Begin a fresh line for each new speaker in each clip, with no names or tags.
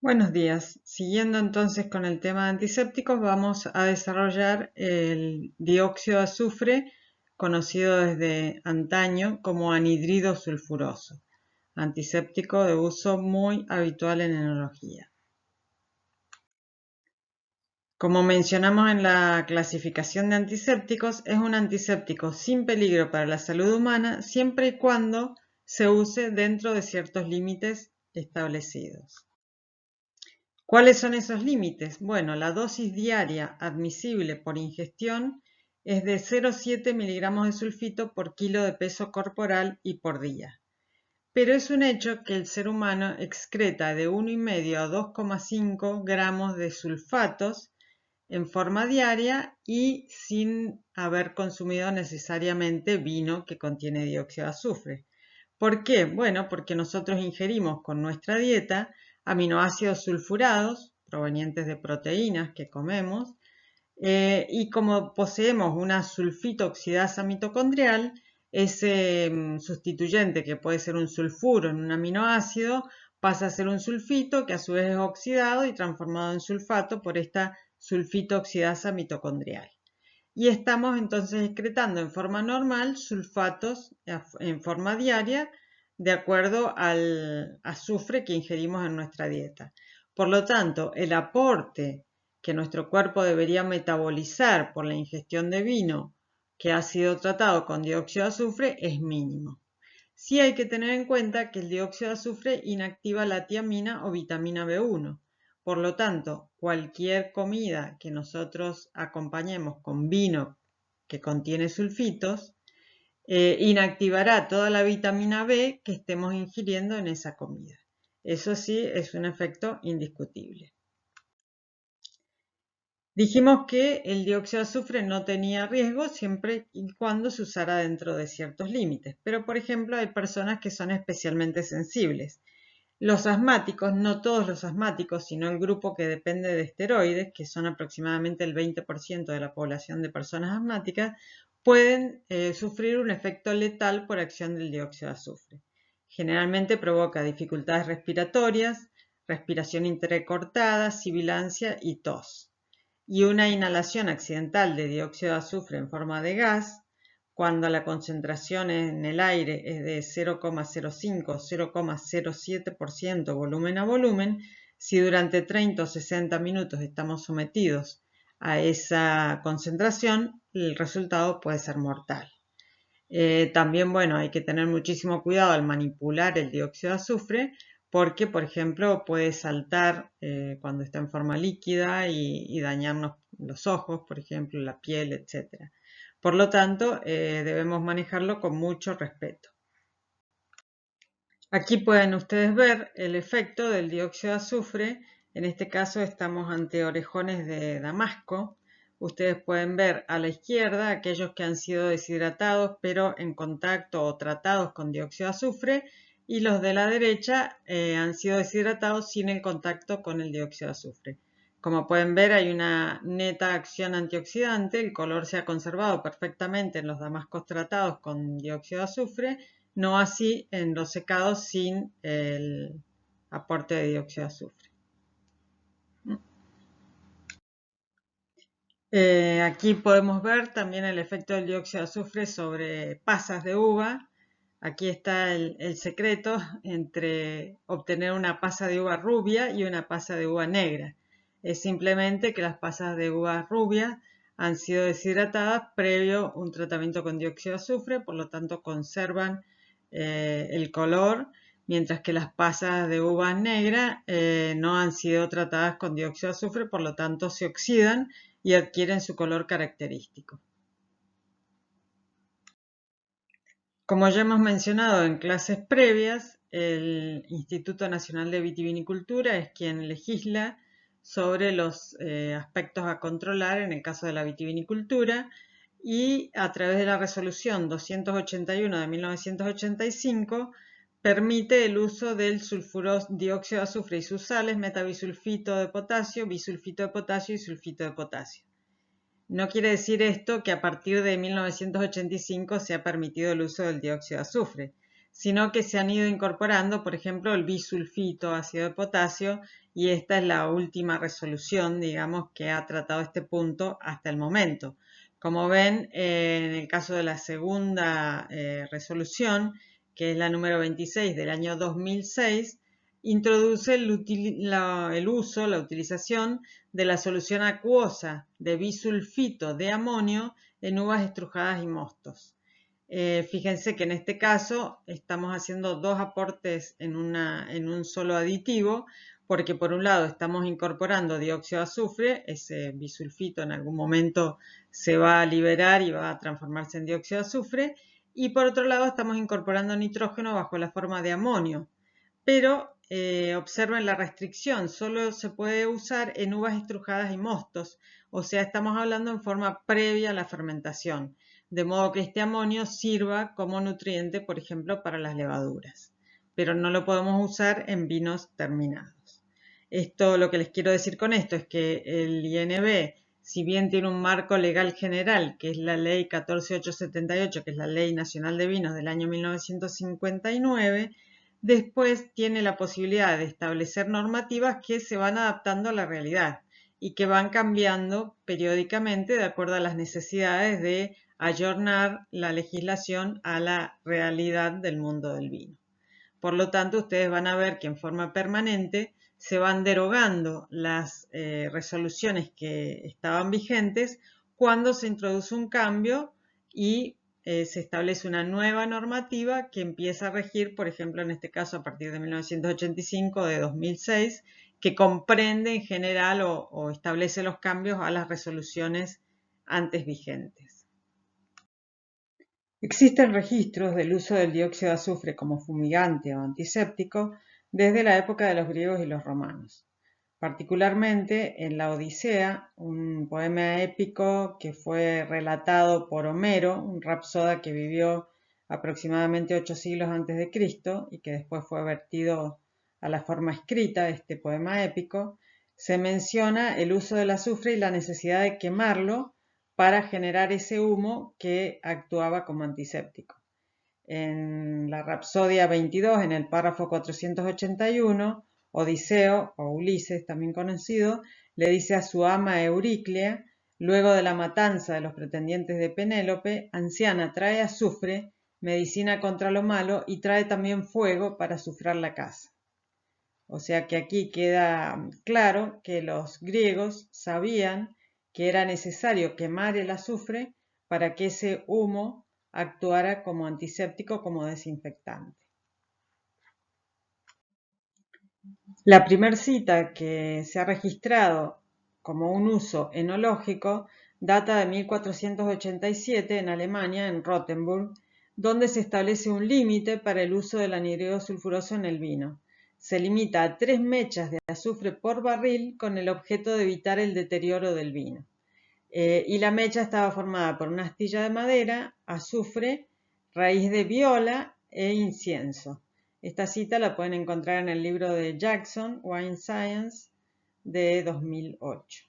Buenos días. Siguiendo entonces con el tema de antisépticos, vamos a desarrollar el dióxido de azufre, conocido desde antaño como anhidrido sulfuroso, antiséptico de uso muy habitual en enología. Como mencionamos en la clasificación de antisépticos, es un antiséptico sin peligro para la salud humana siempre y cuando se use dentro de ciertos límites establecidos. ¿Cuáles son esos límites? Bueno, la dosis diaria admisible por ingestión es de 0,7 miligramos de sulfito por kilo de peso corporal y por día. Pero es un hecho que el ser humano excreta de 1,5 a 2,5 gramos de sulfatos en forma diaria y sin haber consumido necesariamente vino que contiene dióxido de azufre. ¿Por qué? Bueno, porque nosotros ingerimos con nuestra dieta aminoácidos sulfurados provenientes de proteínas que comemos y como poseemos una sulfito-oxidasa mitocondrial, ese sustituyente que puede ser un sulfuro en un aminoácido pasa a ser un sulfito que a su vez es oxidado y transformado en sulfato por esta sulfito-oxidasa mitocondrial. Y estamos entonces excretando en forma normal sulfatos en forma diaria de acuerdo al azufre que ingerimos en nuestra dieta. Por lo tanto, el aporte que nuestro cuerpo debería metabolizar por la ingestión de vino que ha sido tratado con dióxido de azufre es mínimo. Sí hay que tener en cuenta que el dióxido de azufre inactiva la tiamina o vitamina B1. Por lo tanto, cualquier comida que nosotros acompañemos con vino que contiene sulfitos, inactivará toda la vitamina B que estemos ingiriendo en esa comida. Eso sí es un efecto indiscutible. Dijimos que el dióxido de azufre no tenía riesgo siempre y cuando se usara dentro de ciertos límites, pero por ejemplo hay personas que son especialmente sensibles. Los asmáticos, no todos los asmáticos, sino el grupo que depende de esteroides, que son aproximadamente el 20% de la población de personas asmáticas, pueden sufrir un efecto letal por acción del dióxido de azufre. Generalmente provoca dificultades respiratorias, respiración entrecortada, sibilancia y tos. Y una inhalación accidental de dióxido de azufre en forma de gas cuando la concentración en el aire es de 0,05-0,07% volumen a volumen, si durante 30 o 60 minutos estamos sometidos a esa concentración, el resultado puede ser mortal. También, bueno, hay que tener muchísimo cuidado al manipular el dióxido de azufre porque, por ejemplo, puede saltar cuando está en forma líquida y dañarnos los ojos, por ejemplo, la piel, etc. Por lo tanto, debemos manejarlo con mucho respeto. Aquí pueden ustedes ver el efecto del dióxido de azufre. En este caso estamos ante orejones de damasco. Ustedes pueden ver a la izquierda aquellos que han sido deshidratados pero en contacto o tratados con dióxido de azufre y los de la derecha han sido deshidratados sin el contacto con el dióxido de azufre. Como pueden ver hay una neta acción antioxidante, el color se ha conservado perfectamente en los damascos tratados con dióxido de azufre, no así en los secados sin el aporte de dióxido de azufre. Aquí podemos ver también el efecto del dióxido de azufre sobre pasas de uva. Aquí está el secreto entre obtener una pasa de uva rubia y una pasa de uva negra. Es simplemente que las pasas de uva rubia han sido deshidratadas previo un tratamiento con dióxido de azufre, por lo tanto conservan el color, mientras que las pasas de uva negra no han sido tratadas con dióxido de azufre, por lo tanto se oxidan y adquieren su color característico. Como ya hemos mencionado en clases previas, el Instituto Nacional de Vitivinicultura es quien legisla sobre los aspectos a controlar en el caso de la vitivinicultura y a través de la resolución 281 de 1985 permite el uso del dióxido de azufre y sus sales, metabisulfito de potasio, bisulfito de potasio y sulfito de potasio. No quiere decir esto que a partir de 1985 se ha permitido el uso del dióxido de azufre. sino que se han ido incorporando, por ejemplo, el bisulfito, ácido de potasio, y esta es la última resolución, digamos, que ha tratado este punto hasta el momento. Como ven, en el caso de la segunda resolución, que es la número 26 del año 2006, introduce la utilización de la solución acuosa de bisulfito de amonio en uvas estrujadas y mostos. Fíjense que en este caso estamos haciendo dos aportes en un solo aditivo, porque por un lado estamos incorporando dióxido de azufre, ese bisulfito en algún momento se va a liberar y va a transformarse en dióxido de azufre, y por otro lado estamos incorporando nitrógeno bajo la forma de amonio. Pero observen la restricción, solo se puede usar en uvas estrujadas y mostos, o sea, estamos hablando en forma previa a la fermentación, de modo que este amonio sirva como nutriente, por ejemplo, para las levaduras, pero no lo podemos usar en vinos terminados. Esto, lo que les quiero decir con esto es que el INB, si bien tiene un marco legal general, que es la Ley 14878, que es la Ley Nacional de Vinos del año 1959, después tiene la posibilidad de establecer normativas que se van adaptando a la realidad y que van cambiando periódicamente de acuerdo a las necesidades de ayornar la legislación a la realidad del mundo del vino. Por lo tanto, ustedes van a ver que en forma permanente se van derogando las resoluciones que estaban vigentes cuando se introduce un cambio y se establece una nueva normativa que empieza a regir, por ejemplo, en este caso a partir de 1985 o de 2006, que comprende en general o establece los cambios a las resoluciones antes vigentes. Existen registros del uso del dióxido de azufre como fumigante o antiséptico desde la época de los griegos y los romanos. Particularmente en la Odisea, un poema épico que fue relatado por Homero, un rapsoda que vivió aproximadamente 8 siglos antes de Cristo y que después fue vertido a la forma escrita, este poema épico, se menciona el uso del azufre y la necesidad de quemarlo para generar ese humo que actuaba como antiséptico. En la Rapsodia 22, en el párrafo 481, Odiseo, o Ulises también conocido, le dice a su ama Euriclea, luego de la matanza de los pretendientes de Penélope, anciana, trae azufre, medicina contra lo malo, y trae también fuego para azufrar la casa. O sea que aquí queda claro que los griegos sabían que era necesario quemar el azufre para que ese humo actuara como antiséptico, como desinfectante. La primera cita que se ha registrado como un uso enológico data de 1487 en Alemania, en Rothenburg, donde se establece un límite para el uso del anhídrido sulfuroso en el vino. Se limita a 3 mechas de azufre por barril con el objeto de evitar el deterioro del vino. Y la mecha estaba formada por una astilla de madera, azufre, raíz de viola e incienso. Esta cita la pueden encontrar en el libro de Jackson, Wine Science, de 2008.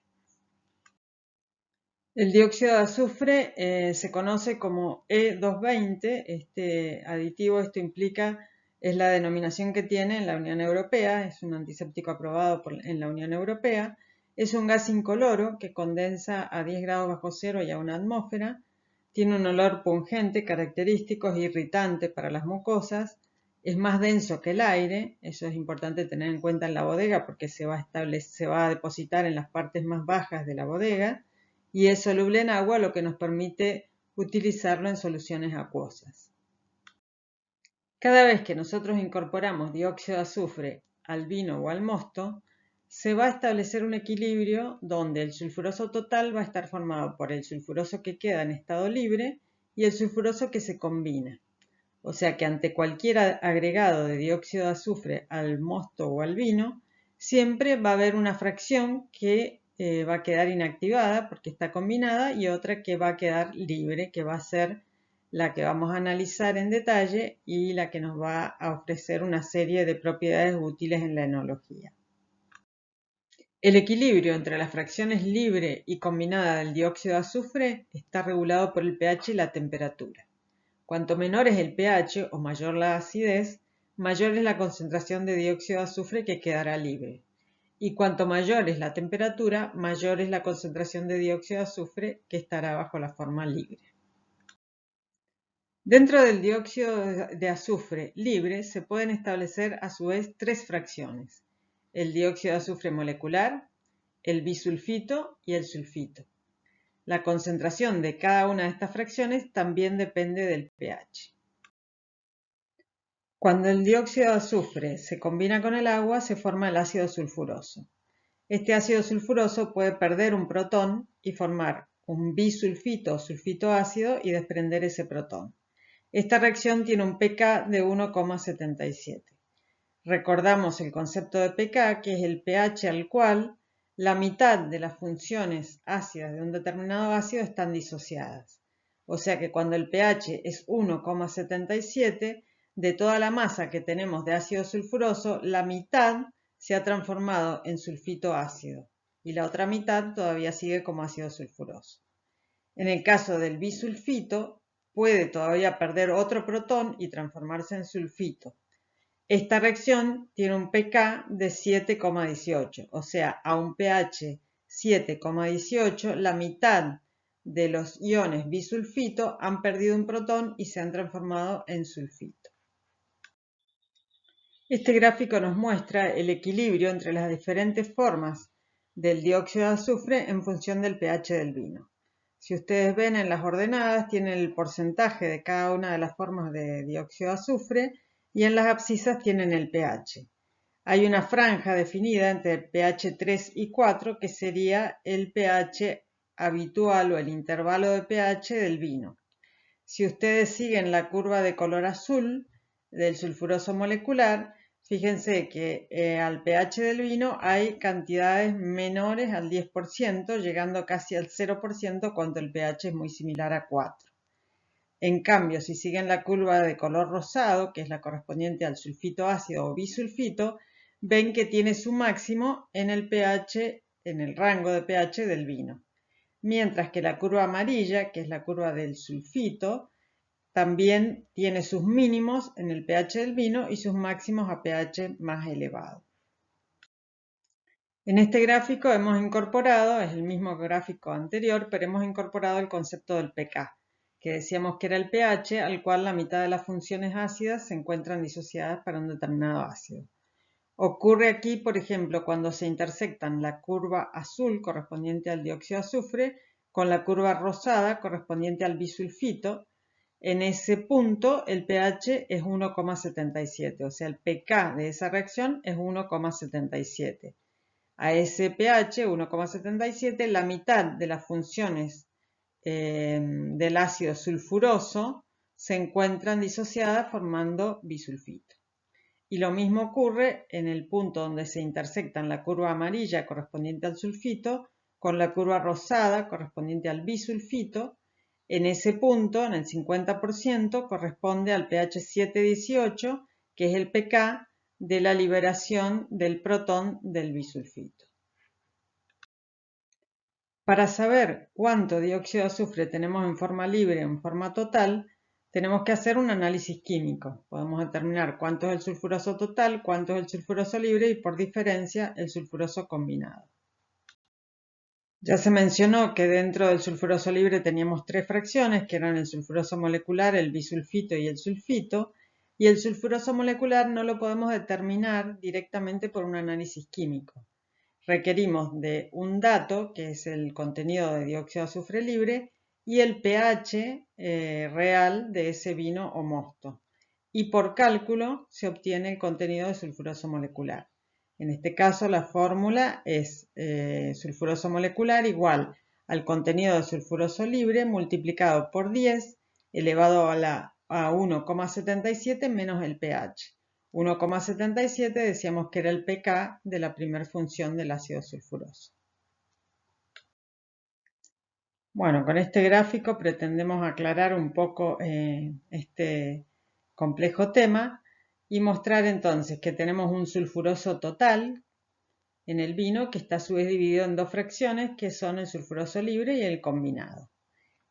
El dióxido de azufre se conoce como E220, este aditivo, esto implica, es la denominación que tiene en la Unión Europea, es un antiséptico aprobado en la Unión Europea, es un gas incoloro que condensa a 10 grados bajo cero y a una atmósfera, tiene un olor pungente, característico, es irritante para las mucosas, es más denso que el aire, eso es importante tener en cuenta en la bodega porque se va a depositar en las partes más bajas de la bodega, y es soluble en agua, lo que nos permite utilizarlo en soluciones acuosas. Cada vez que nosotros incorporamos dióxido de azufre al vino o al mosto, se va a establecer un equilibrio donde el sulfuroso total va a estar formado por el sulfuroso que queda en estado libre y el sulfuroso que se combina. O sea que ante cualquier agregado de dióxido de azufre al mosto o al vino, siempre va a haber una fracción que va a quedar inactivada porque está combinada y otra que va a quedar libre, que va a ser la que vamos a analizar en detalle y la que nos va a ofrecer una serie de propiedades útiles en la enología. El equilibrio entre las fracciones libre y combinada del dióxido de azufre está regulado por el pH y la temperatura. Cuanto menor es el pH o mayor la acidez, mayor es la concentración de dióxido de azufre que quedará libre. Y cuanto mayor es la temperatura, mayor es la concentración de dióxido de azufre que estará bajo la forma libre. Dentro del dióxido de azufre libre se pueden establecer a su vez tres fracciones: el dióxido de azufre molecular, el bisulfito y el sulfito. La concentración de cada una de estas fracciones también depende del pH. Cuando el dióxido de azufre se combina con el agua, se forma el ácido sulfuroso. Este ácido sulfuroso puede perder un protón y formar un bisulfito o sulfito ácido y desprender ese protón. Esta reacción tiene un pK de 1,77. Recordamos el concepto de pK, que es el pH al cual la mitad de las funciones ácidas de un determinado ácido están disociadas. O sea que cuando el pH es 1,77, de toda la masa que tenemos de ácido sulfuroso, la mitad se ha transformado en sulfito ácido y la otra mitad todavía sigue como ácido sulfuroso. En el caso del bisulfito, puede todavía perder otro protón y transformarse en sulfito. Esta reacción tiene un pK de 7,18, o sea, a un pH 7,18, la mitad de los iones bisulfito han perdido un protón y se han transformado en sulfito. Este gráfico nos muestra el equilibrio entre las diferentes formas del dióxido de azufre en función del pH del vino. Si ustedes ven en las ordenadas, tienen el porcentaje de cada una de las formas de dióxido de azufre y en las abscisas tienen el pH. Hay una franja definida entre el pH 3 y 4 que sería el pH habitual o el intervalo de pH del vino. Si ustedes siguen la curva de color azul del sulfuroso molecular, fíjense que al pH del vino hay cantidades menores al 10%, llegando casi al 0% cuando el pH es muy similar a 4. En cambio, si siguen la curva de color rosado, que es la correspondiente al sulfito ácido o bisulfito, ven que tiene su máximo en el pH, en el rango de pH del vino. Mientras que la curva amarilla, que es la curva del sulfito, también tiene sus mínimos en el pH del vino y sus máximos a pH más elevado. En este gráfico hemos incorporado, es el mismo gráfico anterior, pero hemos incorporado el concepto del pK, que decíamos que era el pH al cual la mitad de las funciones ácidas se encuentran disociadas para un determinado ácido. Ocurre aquí, por ejemplo, cuando se intersectan la curva azul correspondiente al dióxido de azufre con la curva rosada correspondiente al bisulfito. En ese punto el pH es 1,77, o sea, el pK de esa reacción es 1,77. A ese pH 1,77, la mitad de las funciones del ácido sulfuroso se encuentran disociadas formando bisulfito. Y lo mismo ocurre en el punto donde se intersectan la curva amarilla correspondiente al sulfito con la curva rosada correspondiente al bisulfito. En ese punto, en el 50%, corresponde al pH 7,18, que es el pK de la liberación del protón del bisulfito. Para saber cuánto dióxido de azufre tenemos en forma libre o en forma total, tenemos que hacer un análisis químico. Podemos determinar cuánto es el sulfuroso total, cuánto es el sulfuroso libre y por diferencia el sulfuroso combinado. Ya se mencionó que dentro del sulfuroso libre teníamos tres fracciones, que eran el sulfuroso molecular, el bisulfito y el sulfito, y el sulfuroso molecular no lo podemos determinar directamente por un análisis químico. Requerimos de un dato, que es el contenido de dióxido de azufre libre, y el pH real de ese vino o mosto. Y por cálculo se obtiene el contenido de sulfuroso molecular. En este caso la fórmula es sulfuroso molecular igual al contenido de sulfuroso libre multiplicado por 10 elevado a 1,77 menos el pH. 1,77 decíamos que era el pK de la primera función del ácido sulfuroso. Bueno, con este gráfico pretendemos aclarar un poco este complejo tema y mostrar entonces que tenemos un sulfuroso total en el vino que está a su vez dividido en dos fracciones que son el sulfuroso libre y el combinado.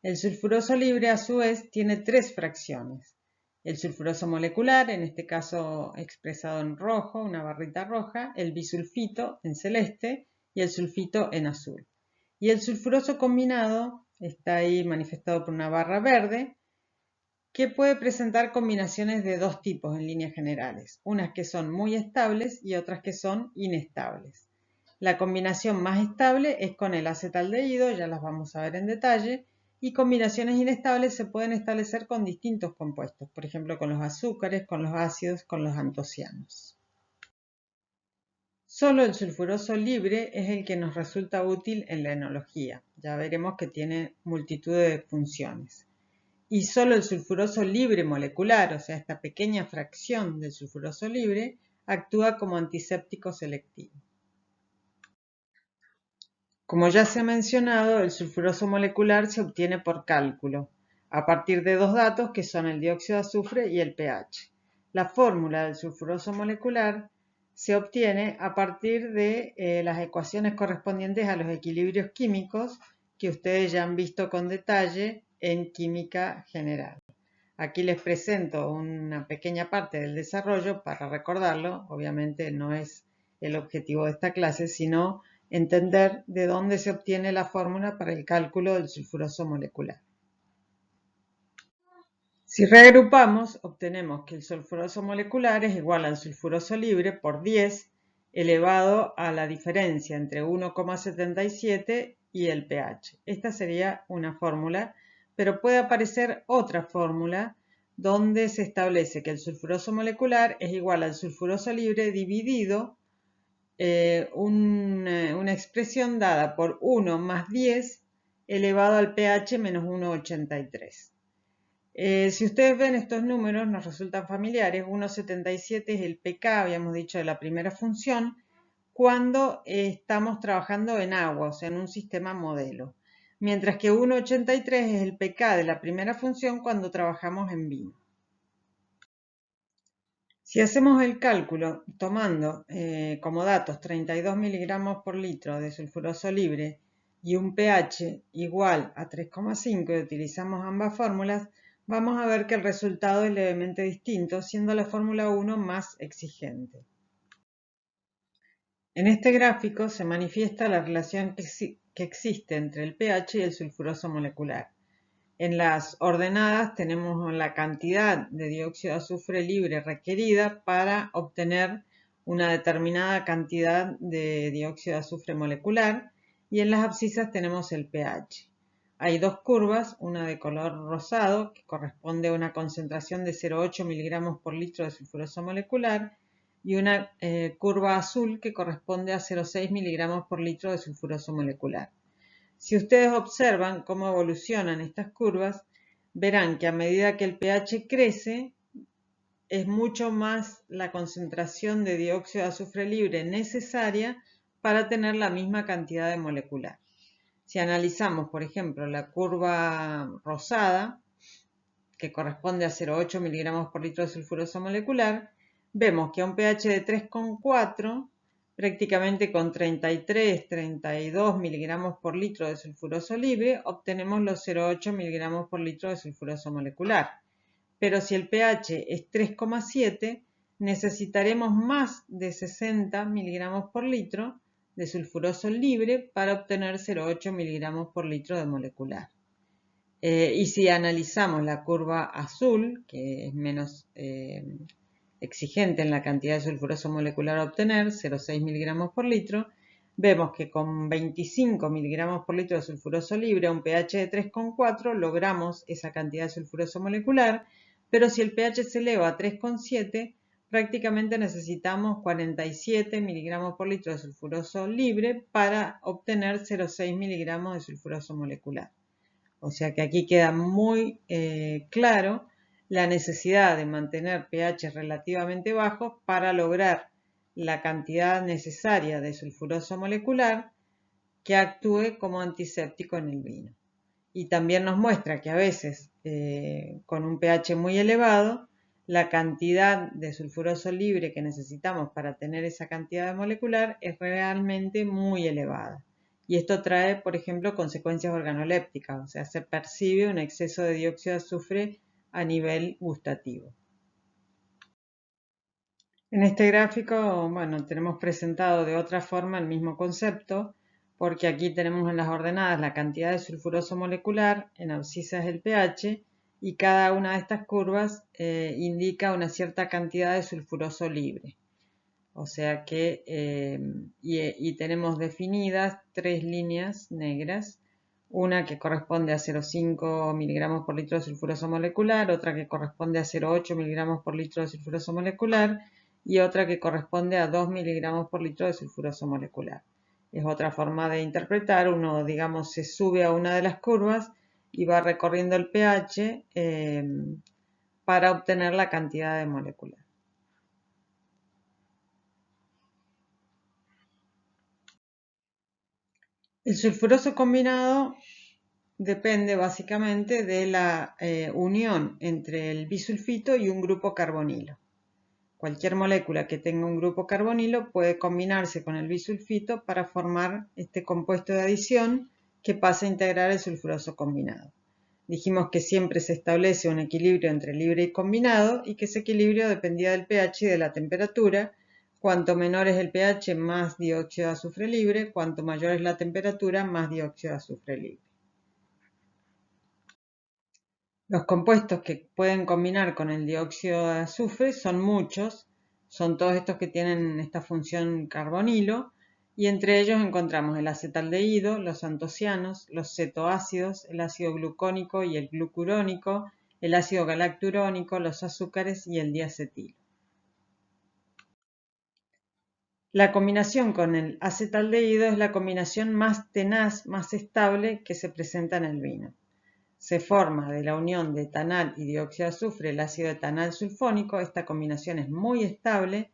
El sulfuroso libre, a su vez, tiene tres fracciones. El sulfuroso molecular, en este caso expresado en rojo, una barrita roja, el bisulfito en celeste y el sulfito en azul. Y el sulfuroso combinado está ahí manifestado por una barra verde, que puede presentar combinaciones de dos tipos en líneas generales, unas que son muy estables y otras que son inestables. La combinación más estable es con el acetaldehído, ya las vamos a ver en detalle, y combinaciones inestables se pueden establecer con distintos compuestos, por ejemplo con los azúcares, con los ácidos, con los antocianos. Solo el sulfuroso libre es el que nos resulta útil en la enología, ya veremos que tiene multitud de funciones. Y solo el sulfuroso libre molecular, o sea, esta pequeña fracción del sulfuroso libre, actúa como antiséptico selectivo. Como ya se ha mencionado, el sulfuroso molecular se obtiene por cálculo, a partir de dos datos que son el dióxido de azufre y el pH. La fórmula del sulfuroso molecular se obtiene a partir de las ecuaciones correspondientes a los equilibrios químicos que ustedes ya han visto con detalle en química general. Aquí les presento una pequeña parte del desarrollo para recordarlo. Obviamente no es el objetivo de esta clase, sino entender de dónde se obtiene la fórmula para el cálculo del sulfuroso molecular. Si reagrupamos, obtenemos que el sulfuroso molecular es igual al sulfuroso libre por 10 elevado a la diferencia entre 1,77 y el pH. Esta sería una fórmula, pero puede aparecer otra fórmula donde se establece que el sulfuroso molecular es igual al sulfuroso libre dividido una expresión dada por 1 más 10 elevado al pH menos 1,83. Si ustedes ven estos números, nos resultan familiares. 1,77 es el pK, habíamos dicho, de la primera función, cuando estamos trabajando en agua, o sea, en un sistema modelo. Mientras que 1,83 es el pK de la primera función cuando trabajamos en vino. Si hacemos el cálculo tomando como datos 32 miligramos por litro de sulfuroso libre y un pH igual a 3,5 y utilizamos ambas fórmulas, vamos a ver que el resultado es levemente distinto, siendo la fórmula 1 más exigente. En este gráfico se manifiesta la relación que existe entre el pH y el sulfuroso molecular. En las ordenadas tenemos la cantidad de dióxido de azufre libre requerida para obtener una determinada cantidad de dióxido de azufre molecular y en las abscisas tenemos el pH. Hay dos curvas, una de color rosado que corresponde a una concentración de 0,8 miligramos por litro de sulfuroso molecular y una curva azul que corresponde a 0,6 miligramos por litro de sulfuroso molecular. Si ustedes observan cómo evolucionan estas curvas, verán que a medida que el pH crece, es mucho más la concentración de dióxido de azufre libre necesaria para tener la misma cantidad de molecular. Si analizamos, por ejemplo, la curva rosada, que corresponde a 0,8 miligramos por litro de sulfuroso molecular, vemos que a un pH de 3,4, prácticamente con 33-32 miligramos por litro de sulfuroso libre, obtenemos los 0,8 miligramos por litro de sulfuroso molecular. Pero si el pH es 3,7, necesitaremos más de 60 miligramos por litro de sulfuroso libre para obtener 0,8 miligramos por litro de molecular. Y si analizamos la curva azul, que es menos exigente en la cantidad de sulfuroso molecular a obtener, 0,6 miligramos por litro, vemos que con 25 miligramos por litro de sulfuroso libre a un pH de 3,4 logramos esa cantidad de sulfuroso molecular, pero si el pH se eleva a 3,7, prácticamente necesitamos 47 miligramos por litro de sulfuroso libre para obtener 0,6 miligramos de sulfuroso molecular. O sea que aquí queda muy claro la necesidad de mantener pH relativamente bajos para lograr la cantidad necesaria de sulfuroso molecular que actúe como antiséptico en el vino. Y también nos muestra que a veces con un pH muy elevado, la cantidad de sulfuroso libre que necesitamos para tener esa cantidad de molecular es realmente muy elevada. y esto trae, por ejemplo, consecuencias organolépticas, o sea, se percibe un exceso de dióxido de azufre a nivel gustativo. En este gráfico, bueno, tenemos presentado de otra forma el mismo concepto, porque aquí tenemos en las ordenadas la cantidad de sulfuroso molecular, en abscisas el pH, y cada una de estas curvas indica una cierta cantidad de sulfuroso libre. O sea que, y tenemos definidas 3 líneas negras, una que corresponde a 0,5 miligramos por litro de sulfuroso molecular, otra que corresponde a 0,8 miligramos por litro de sulfuroso molecular y otra que corresponde a 2 miligramos por litro de sulfuroso molecular. Es otra forma de interpretar, uno, digamos, se sube a una de las curvas y va recorriendo el pH para obtener la cantidad de moléculas. El sulfuroso combinado depende básicamente de la unión entre el bisulfito y un grupo carbonilo. Cualquier molécula que tenga un grupo carbonilo puede combinarse con el bisulfito para formar este compuesto de adición que pasa a integrar el sulfuroso combinado. Dijimos que siempre se establece un equilibrio entre libre y combinado y que ese equilibrio dependía del pH y de la temperatura. Cuanto menor es el pH, más dióxido de azufre libre, cuanto mayor es la temperatura, más dióxido de azufre libre. Los compuestos que pueden combinar con el dióxido de azufre son muchos, son todos estos que tienen esta función carbonilo, y entre ellos encontramos el acetaldehído, los antocianos, los cetoácidos, el ácido glucónico y el glucurónico, el ácido galacturónico, los azúcares y el diacetilo. La combinación con el acetaldehído es la combinación más tenaz, más estable que se presenta en el vino. Se forma de la unión de etanal y dióxido de azufre el ácido etanal sulfónico. Esta combinación es muy estable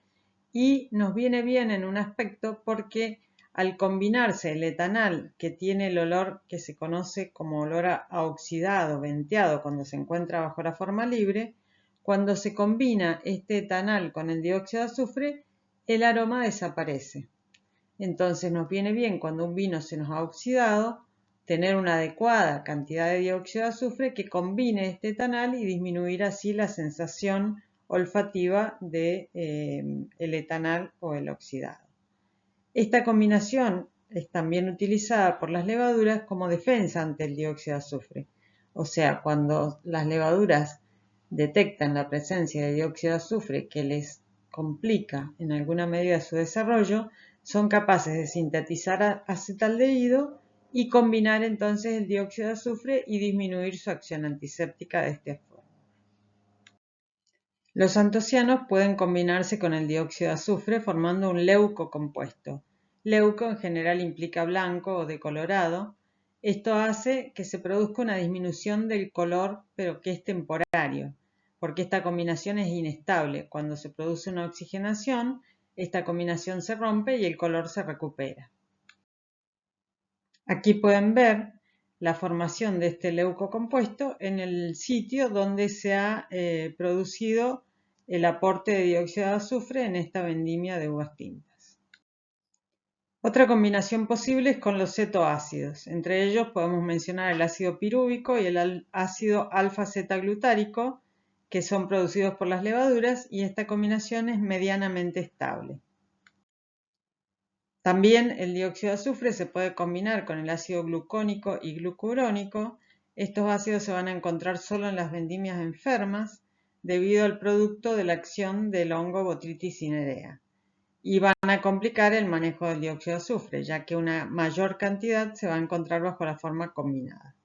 y nos viene bien en un aspecto porque al combinarse el etanal, que tiene el olor que se conoce como olor a oxidado, venteado, cuando se encuentra bajo la forma libre, cuando se combina este etanal con el dióxido de azufre, el aroma desaparece. Entonces nos viene bien cuando un vino se nos ha oxidado, tener una adecuada cantidad de dióxido de azufre que combine este etanal y disminuir así la sensación olfativa de el etanal o el oxidado. Esta combinación es también utilizada por las levaduras como defensa ante el dióxido de azufre. O sea, cuando las levaduras detectan la presencia de dióxido de azufre que les complica en alguna medida su desarrollo, son capaces de sintetizar acetaldehído y combinar entonces el dióxido de azufre y disminuir su acción antiséptica de esta forma. Los antocianos pueden combinarse con el dióxido de azufre formando un leucocompuesto. Leuco en general implica blanco o decolorado. Esto hace que se produzca una disminución del color, pero que es temporario, porque esta combinación es inestable. Cuando se produce una oxigenación, esta combinación se rompe y el color se recupera. Aquí pueden ver la formación de este leucocompuesto en el sitio donde se ha producido el aporte de dióxido de azufre en esta vendimia de uvas tintas. Otra combinación posible es con los cetoácidos. Entre ellos podemos mencionar el ácido pirúvico y el ácido alfa-zeta-glutárico, que son producidos por las levaduras, y esta combinación es medianamente estable. También el dióxido de azufre se puede combinar con el ácido glucónico y glucurónico. Estos ácidos se van a encontrar solo en las vendimias enfermas debido al producto de la acción del hongo Botrytis cinerea y van a complicar el manejo del dióxido de azufre, ya que una mayor cantidad se va a encontrar bajo la forma combinada.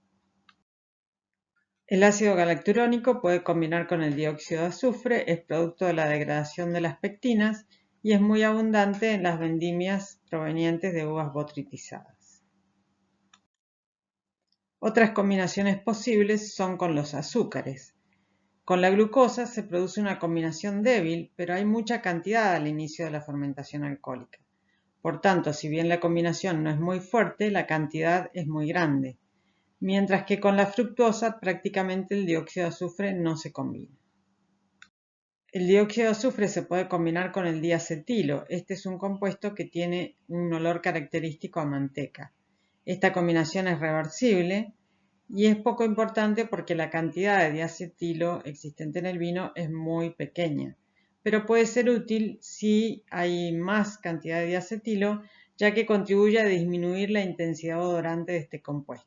El ácido galacturónico puede combinar con el dióxido de azufre, es producto de la degradación de las pectinas y es muy abundante en las vendimias provenientes de uvas botritizadas. Otras combinaciones posibles son con los azúcares. Con la glucosa se produce una combinación débil, pero hay mucha cantidad al inicio de la fermentación alcohólica. Por tanto, si bien la combinación no es muy fuerte, la cantidad es muy grande, mientras que con la fructosa prácticamente el dióxido de azufre no se combina. El dióxido de azufre se puede combinar con el diacetilo. Este es un compuesto que tiene un olor característico a manteca. Esta combinación es reversible y es poco importante porque la cantidad de diacetilo existente en el vino es muy pequeña, pero puede ser útil si hay más cantidad de diacetilo, ya que contribuye a disminuir la intensidad odorante de este compuesto.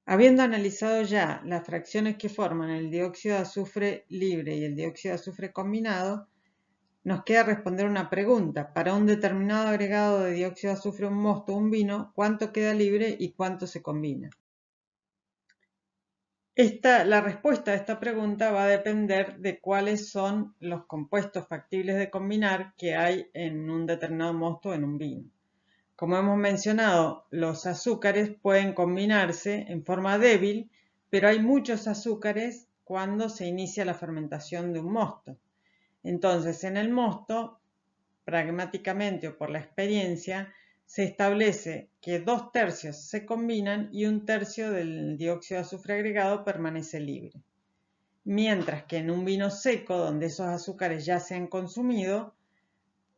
Habiendo analizado ya las fracciones que forman el dióxido de azufre libre y el dióxido de azufre combinado, nos queda responder una pregunta. Para un determinado agregado de dióxido de azufre, un mosto o un vino, ¿cuánto queda libre y cuánto se combina? La respuesta a esta pregunta va a depender de cuáles son los compuestos factibles de combinar que hay en un determinado mosto o en un vino. Como hemos mencionado, los azúcares pueden combinarse en forma débil, pero hay muchos azúcares cuando se inicia la fermentación de un mosto. Entonces, en el mosto, pragmáticamente o por la experiencia, se establece que 2/3 se combinan y 1/3 del dióxido de azufre agregado permanece libre. Mientras que en un vino seco, donde esos azúcares ya se han consumido,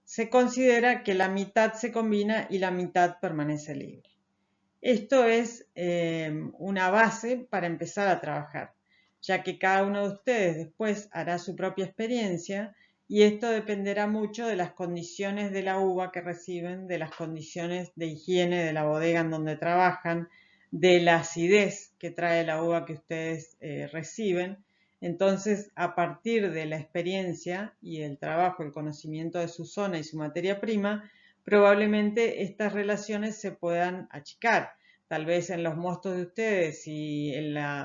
se considera que la mitad se combina y la mitad permanece libre. Esto es una base para empezar a trabajar, ya que cada uno de ustedes después hará su propia experiencia y esto dependerá mucho de las condiciones de la uva que reciben, de las condiciones de higiene de la bodega en donde trabajan, de la acidez que trae la uva que ustedes reciben. Entonces, a partir de la experiencia y el trabajo, el conocimiento de su zona y su materia prima, probablemente estas relaciones se puedan achicar. Tal vez en los mostos de ustedes, si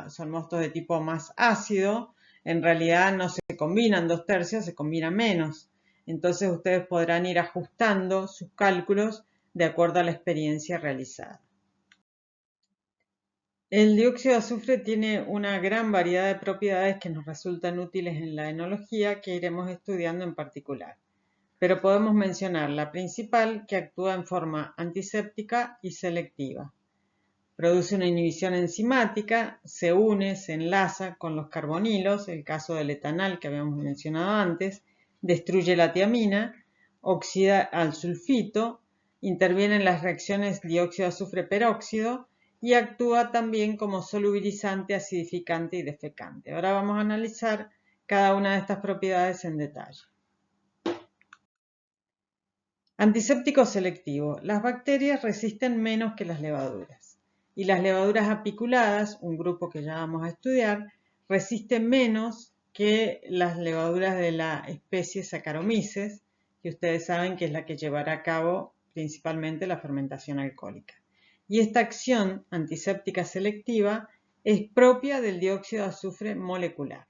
son mostos de tipo más ácido, en realidad no se combinan 2/3, se combinan menos. Entonces ustedes podrán ir ajustando sus cálculos de acuerdo a la experiencia realizada. El dióxido de azufre tiene una gran variedad de propiedades que nos resultan útiles en la enología que iremos estudiando en particular. Pero podemos mencionar la principal, que actúa en forma antiséptica y selectiva. Produce una inhibición enzimática, se une, se enlaza con los carbonilos, el caso del etanal que habíamos mencionado antes, destruye la tiamina, oxida al sulfito, interviene en las reacciones dióxido de azufre peróxido y actúa también como solubilizante, acidificante y defecante. Ahora vamos a analizar cada una de estas propiedades en detalle. Antiséptico selectivo. Las bacterias resisten menos que las levaduras. Y las levaduras apiculadas, un grupo que ya vamos a estudiar, resisten menos que las levaduras de la especie Saccharomyces, que ustedes saben que es la que llevará a cabo principalmente la fermentación alcohólica. Y esta acción antiséptica selectiva es propia del dióxido de azufre molecular.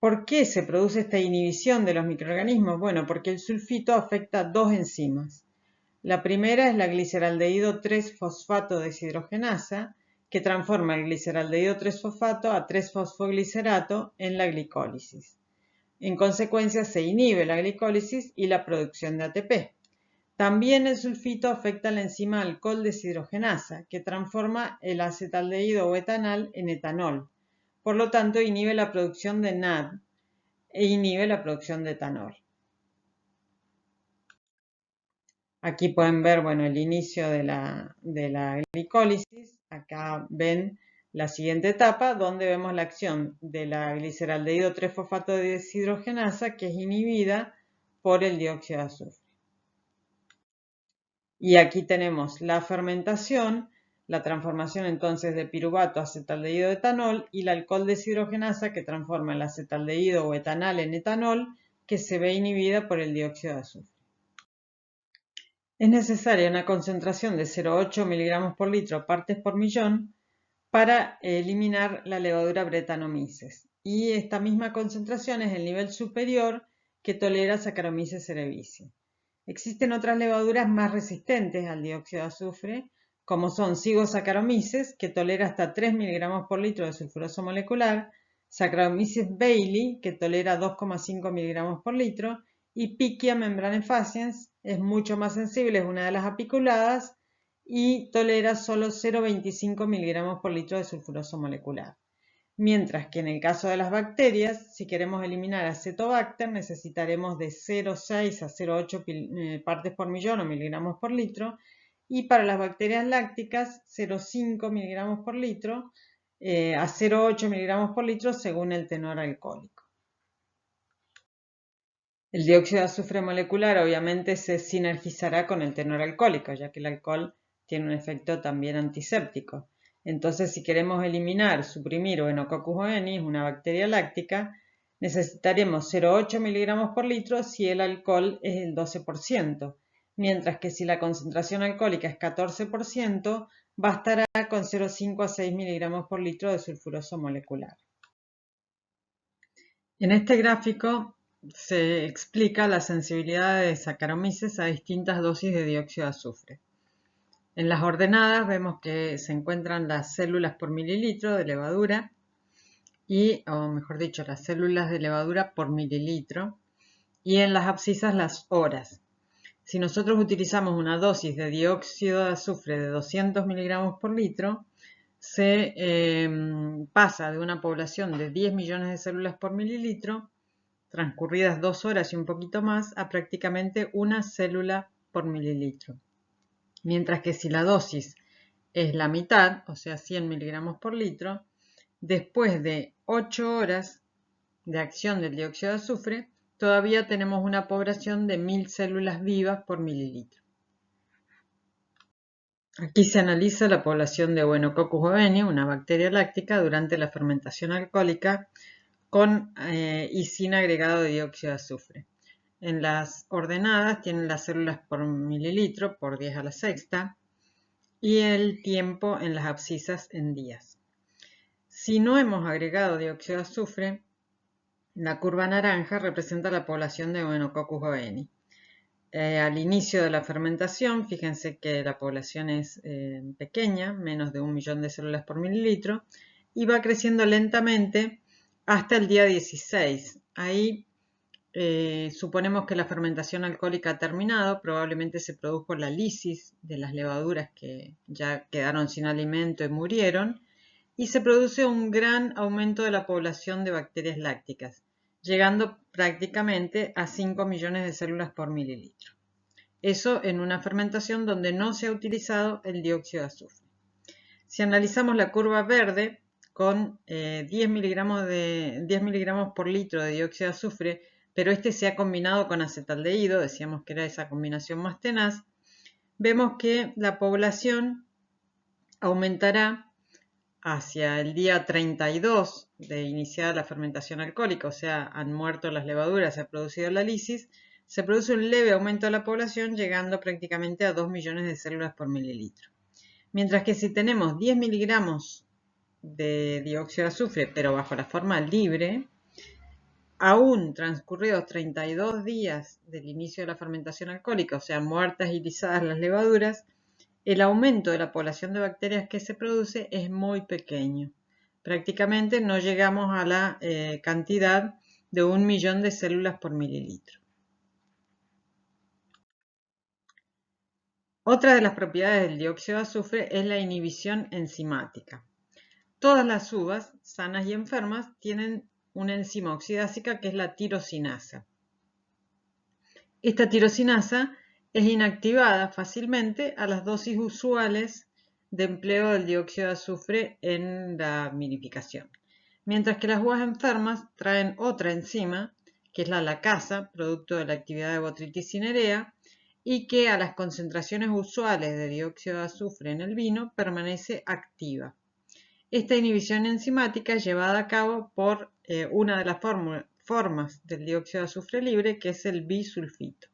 ¿Por qué se produce esta inhibición de los microorganismos? Bueno, porque el sulfito afecta dos enzimas. La primera es la gliceraldehído 3-fosfato deshidrogenasa, que transforma el gliceraldehído 3-fosfato a 3-fosfoglicerato en la glicólisis. En consecuencia, se inhibe la glicólisis y la producción de ATP. También el sulfito afecta la enzima alcohol deshidrogenasa, que transforma el acetaldehído o etanal en etanol. Por lo tanto, inhibe la producción de NAD e inhibe la producción de etanol. Aquí pueden ver, bueno, el inicio de la glicólisis. Acá ven la siguiente etapa, donde vemos la acción de la gliceraldehído 3-fosfato deshidrogenasa, que es inhibida por el dióxido de azufre. Y aquí tenemos la fermentación, la transformación entonces de piruvato a acetaldehído de etanol y la alcohol deshidrogenasa que transforma el acetaldehído o etanal en etanol, que se ve inhibida por el dióxido de azufre. Es necesaria una concentración de 0,8 miligramos por litro partes por millón para eliminar la levadura Brettanomyces. Y esta misma concentración es el nivel superior que tolera Saccharomyces cerevisiae. Existen otras levaduras más resistentes al dióxido de azufre, como son Zygosacharomyces, que tolera hasta 3 miligramos por litro de sulfuroso molecular, Saccharomyces bailey, que tolera 2,5 miligramos por litro, y Pichia membranafaciens es mucho más sensible, es una de las apiculadas y tolera solo 0,25 miligramos por litro de sulfuroso molecular. Mientras que en el caso de las bacterias, si queremos eliminar acetobacter, necesitaremos de 0,6 a 0,8 partes por millón o miligramos por litro, y para las bacterias lácticas 0,5 miligramos por litro a 0,8 miligramos por litro según el tenor alcohólico. El dióxido de azufre molecular obviamente se sinergizará con el tenor alcohólico, ya que el alcohol tiene un efecto también antiséptico. Entonces, si queremos eliminar, suprimir Enococcus boenis, una bacteria láctica, necesitaremos 0,8 miligramos por litro si el alcohol es el 12%, mientras que si la concentración alcohólica es 14%, bastará con 0,5 a 6 miligramos por litro de sulfuroso molecular. En este gráfico se explica la sensibilidad de Saccharomyces a distintas dosis de dióxido de azufre. En las ordenadas vemos que se encuentran las células por mililitro de levadura o mejor dicho, las células de levadura por mililitro, y en las abscisas las horas. Si nosotros utilizamos una dosis de dióxido de azufre de 200 miligramos por litro, se pasa de una población de 10 millones de células por mililitro, transcurridas 2 horas y un poquito más, a prácticamente una célula por mililitro. Mientras que si la dosis es la mitad, o sea 100 miligramos por litro, después de 8 horas de acción del dióxido de azufre, todavía tenemos una población de 1000 células vivas por mililitro. Aquí se analiza la población de Enococcus boenis, una bacteria láctica, durante la fermentación alcohólica con y sin agregado de dióxido de azufre. En las ordenadas tienen las células por mililitro por 10 a la sexta y el tiempo en las abscisas en días. Si no hemos agregado dióxido de azufre, la curva naranja representa la población de Enococcus boenis. Al inicio de la fermentación, fíjense que la población es pequeña, menos de 1 millón de células por mililitro, y va creciendo lentamente hasta el día 16. Ahí suponemos que la fermentación alcohólica ha terminado, probablemente se produjo la lisis de las levaduras que ya quedaron sin alimento y murieron, y se produce un gran aumento de la población de bacterias lácticas, llegando prácticamente a 5 millones de células por mililitro. Eso en una fermentación donde no se ha utilizado el dióxido de azufre. Si analizamos la curva verde con 10 miligramos por litro de dióxido de azufre, pero este se ha combinado con acetaldehído, decíamos que era esa combinación más tenaz, vemos que la población aumentará hacia el día 32 de iniciada la fermentación alcohólica, o sea, han muerto las levaduras, se ha producido la lisis, se produce un leve aumento de la población, llegando prácticamente a 2 millones de células por mililitro. Mientras que si tenemos 10 miligramos de dióxido de azufre, pero bajo la forma libre, aún transcurridos 32 días del inicio de la fermentación alcohólica, o sea, muertas y lisadas las levaduras, el aumento de la población de bacterias que se produce es muy pequeño. Prácticamente no llegamos a la cantidad de 1 millón de células por mililitro. Otra de las propiedades del dióxido de azufre es la inhibición enzimática. Todas las uvas, sanas y enfermas, tienen una enzima oxidásica que es la tirosinasa. Esta tirosinasa es inactivada fácilmente a las dosis usuales de empleo del dióxido de azufre en la vinificación. Mientras que las uvas enfermas traen otra enzima, que es la lacasa, producto de la actividad de Botrytis cinerea, y que a las concentraciones usuales de dióxido de azufre en el vino permanece activa. Esta inhibición enzimática es llevada a cabo por una de las formas del dióxido de azufre libre, que es el bisulfito.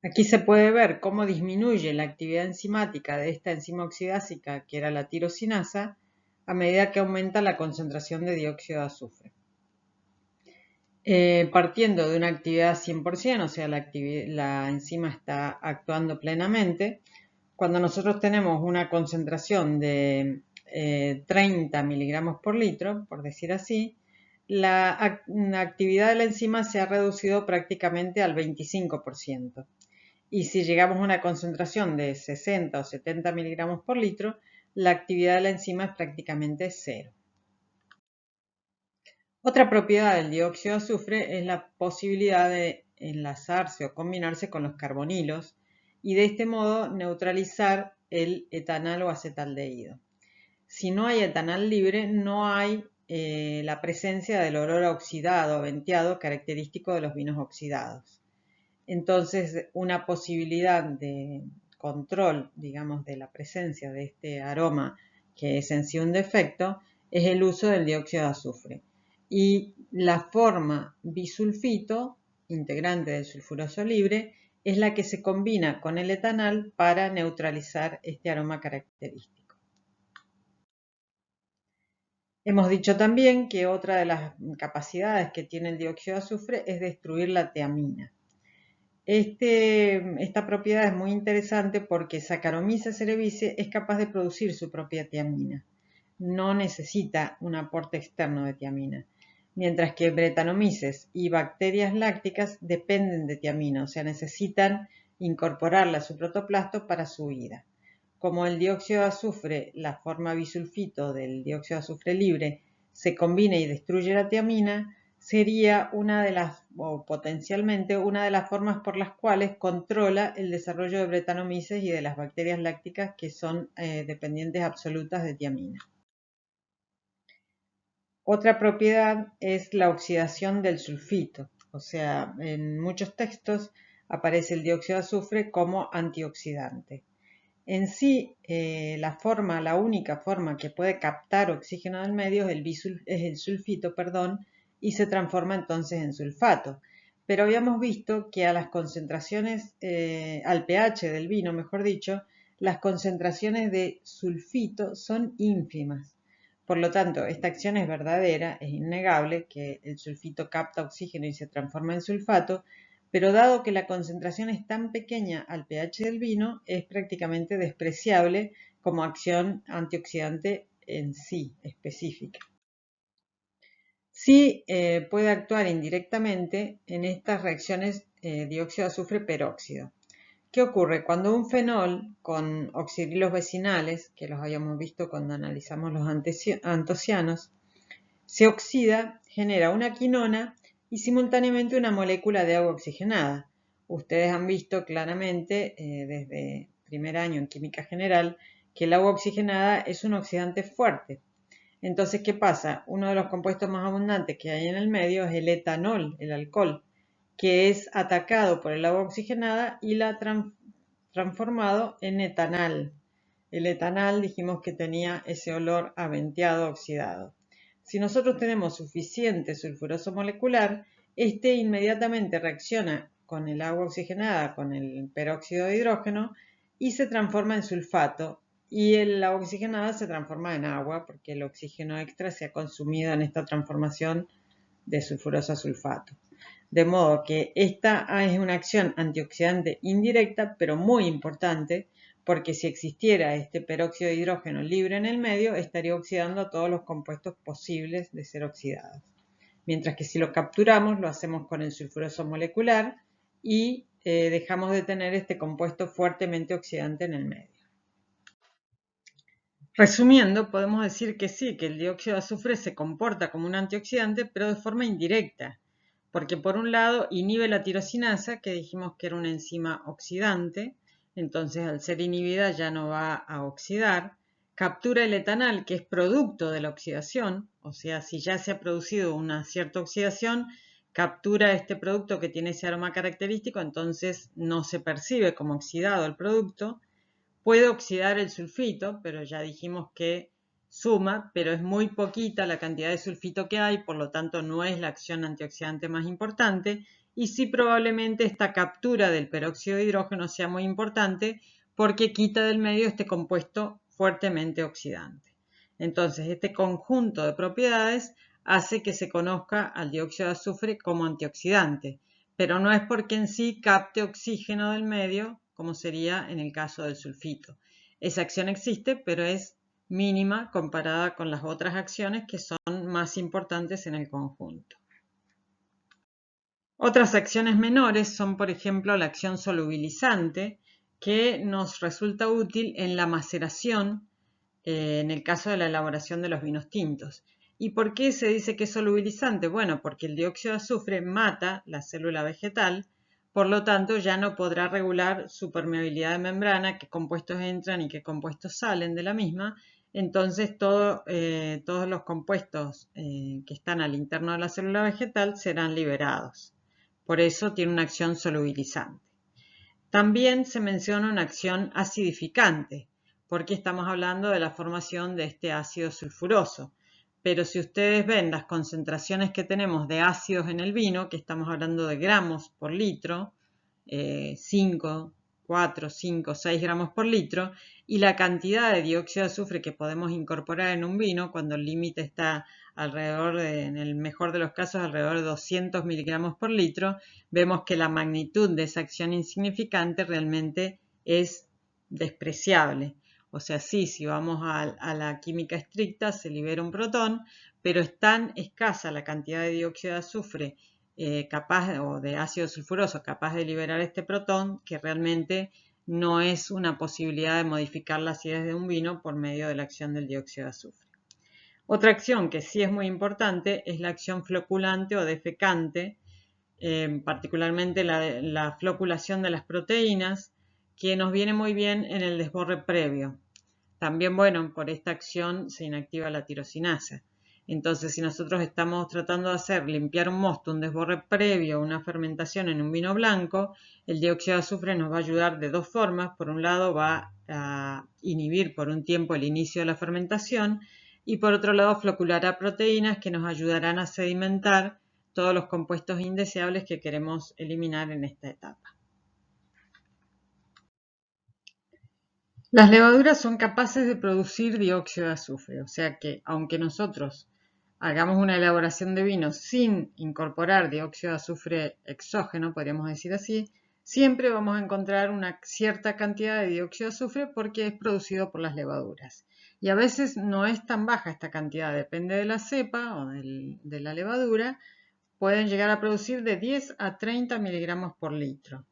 Aquí se puede ver cómo disminuye la actividad enzimática de esta enzima oxidásica, que era la tirosinasa, a medida que aumenta la concentración de dióxido de azufre. Partiendo de una actividad 100%, o sea, la enzima está actuando plenamente, cuando nosotros tenemos una concentración de 30 miligramos por litro, por decir así, la actividad de la enzima se ha reducido prácticamente al 25%. Y si llegamos a una concentración de 60 o 70 miligramos por litro, la actividad de la enzima es prácticamente cero. Otra propiedad del dióxido de azufre es la posibilidad de enlazarse o combinarse con los carbonilos y de este modo neutralizar el etanal o acetaldehído. Si no hay etanal libre, no hay la presencia del olor a oxidado o venteado característico de los vinos oxidados. Entonces, una posibilidad de control, digamos, de la presencia de este aroma, que es en sí un defecto, es el uso del dióxido de azufre. Y la forma bisulfito, integrante del sulfuroso libre, es la que se combina con el etanal para neutralizar este aroma característico. Hemos dicho también que otra de las capacidades que tiene el dióxido de azufre es destruir la tiamina. Esta propiedad es muy interesante porque Saccharomyces cerevisiae es capaz de producir su propia tiamina. No necesita un aporte externo de tiamina. Mientras que Brettanomyces y bacterias lácticas dependen de tiamina, o sea, necesitan incorporarla a su protoplasto para su vida. Como el dióxido de azufre, la forma bisulfito del dióxido de azufre libre, se combina y destruye la tiamina, sería una de las, o potencialmente, una de las formas por las cuales controla el desarrollo de Brettanomyces y de las bacterias lácticas que son dependientes absolutas de tiamina. Otra propiedad es la oxidación del sulfito, o sea, en muchos textos aparece el dióxido de azufre como antioxidante. En sí, la única forma que puede captar oxígeno del medio es el sulfito, y se transforma entonces en sulfato. Pero habíamos visto que a las concentraciones, al pH del vino, mejor dicho, las concentraciones de sulfito son ínfimas. Por lo tanto, esta acción es verdadera, es innegable que el sulfito capta oxígeno y se transforma en sulfato, pero dado que la concentración es tan pequeña al pH del vino, es prácticamente despreciable como acción antioxidante en sí, específica. Sí puede actuar indirectamente en estas reacciones dióxido de azufre peróxido. ¿Qué ocurre? Cuando un fenol con oxidrilos vecinales, que los habíamos visto cuando analizamos los antocianos, se oxida, genera una quinona y simultáneamente una molécula de agua oxigenada. Ustedes han visto claramente desde primer año en química general que el agua oxigenada es un oxidante fuerte. Entonces, ¿qué pasa? Uno de los compuestos más abundantes que hay en el medio es el etanol, el alcohol, que es atacado por el agua oxigenada y la ha transformado en etanal. El etanal dijimos que tenía ese olor a venteado oxidado. Si nosotros tenemos suficiente sulfuroso molecular, este inmediatamente reacciona con el agua oxigenada, con el peróxido de hidrógeno, y se transforma en sulfato. Y el agua oxigenada se transforma en agua porque el oxígeno extra se ha consumido en esta transformación de sulfuroso a sulfato. De modo que esta es una acción antioxidante indirecta, pero muy importante, porque si existiera este peróxido de hidrógeno libre en el medio, estaría oxidando a todos los compuestos posibles de ser oxidados. Mientras que si lo capturamos, lo hacemos con el sulfuroso molecular y dejamos de tener este compuesto fuertemente oxidante en el medio. Resumiendo, podemos decir que sí, que el dióxido de azufre se comporta como un antioxidante, pero de forma indirecta, porque por un lado inhibe la tirosinasa, que dijimos que era una enzima oxidante, entonces al ser inhibida ya no va a oxidar, captura el etanal, que es producto de la oxidación, o sea, si ya se ha producido una cierta oxidación, captura este producto que tiene ese aroma característico, entonces no se percibe como oxidado el producto. Puede oxidar el sulfito, pero ya dijimos que suma, pero es muy poquita la cantidad de sulfito que hay, por lo tanto no es la acción antioxidante más importante, y sí probablemente esta captura del peróxido de hidrógeno sea muy importante porque quita del medio este compuesto fuertemente oxidante. Entonces, este conjunto de propiedades hace que se conozca al dióxido de azufre como antioxidante, pero no es porque en sí capte oxígeno del medio, como sería en el caso del sulfito. Esa acción existe, pero es mínima comparada con las otras acciones que son más importantes en el conjunto. Otras acciones menores son, por ejemplo, la acción solubilizante, que nos resulta útil en la maceración en el caso de la elaboración de los vinos tintos. ¿Y por qué se dice que es solubilizante? Bueno, porque el dióxido de azufre mata la célula vegetal, por lo tanto ya no podrá regular su permeabilidad de membrana, qué compuestos entran y qué compuestos salen de la misma. Entonces todos los compuestos que están al interno de la célula vegetal serán liberados. Por eso tiene una acción solubilizante. También se menciona una acción acidificante, porque estamos hablando de la formación de este ácido sulfuroso. Pero si ustedes ven las concentraciones que tenemos de ácidos en el vino, que estamos hablando de gramos por litro, 5, 4, 5, 6 gramos por litro, y la cantidad de dióxido de azufre que podemos incorporar en un vino, cuando el límite está alrededor en el mejor de los casos, alrededor de 200 miligramos por litro, vemos que la magnitud de esa acción insignificante realmente es despreciable. O sea, sí, si vamos a la química estricta, se libera un protón, pero es tan escasa la cantidad de dióxido de azufre o de ácido sulfuroso capaz de liberar este protón que realmente no es una posibilidad de modificar la acidez de un vino por medio de la acción del dióxido de azufre. Otra acción que sí es muy importante es la acción floculante o defecante, particularmente la floculación de las proteínas, que nos viene muy bien en el desborre previo. También, bueno, por esta acción se inactiva la tirosinasa. Entonces, si nosotros estamos tratando de limpiar un mosto, un desborre previo, una fermentación en un vino blanco, el dióxido de azufre nos va a ayudar de dos formas. Por un lado, va a inhibir por un tiempo el inicio de la fermentación y por otro lado, floculará proteínas que nos ayudarán a sedimentar todos los compuestos indeseables que queremos eliminar en esta etapa. Las levaduras son capaces de producir dióxido de azufre, o sea que aunque nosotros hagamos una elaboración de vino sin incorporar dióxido de azufre exógeno, podríamos decir así, siempre vamos a encontrar una cierta cantidad de dióxido de azufre porque es producido por las levaduras. Y a veces no es tan baja esta cantidad, depende de la cepa o de la levadura, pueden llegar a producir de 10 a 30 miligramos por litro.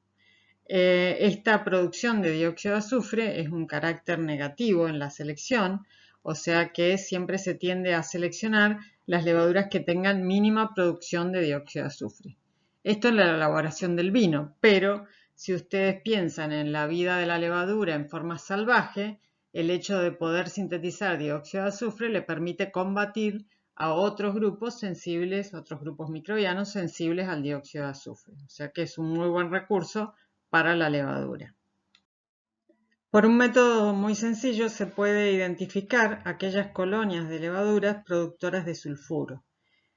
Esta producción de dióxido de azufre es un carácter negativo en la selección, o sea que siempre se tiende a seleccionar las levaduras que tengan mínima producción de dióxido de azufre. Esto es la elaboración del vino, pero si ustedes piensan en la vida de la levadura en forma salvaje, el hecho de poder sintetizar dióxido de azufre le permite combatir a otros grupos sensibles, otros grupos microbianos sensibles al dióxido de azufre. O sea que es un muy buen recurso para la levadura. Por un método muy sencillo se puede identificar aquellas colonias de levaduras productoras de sulfuro.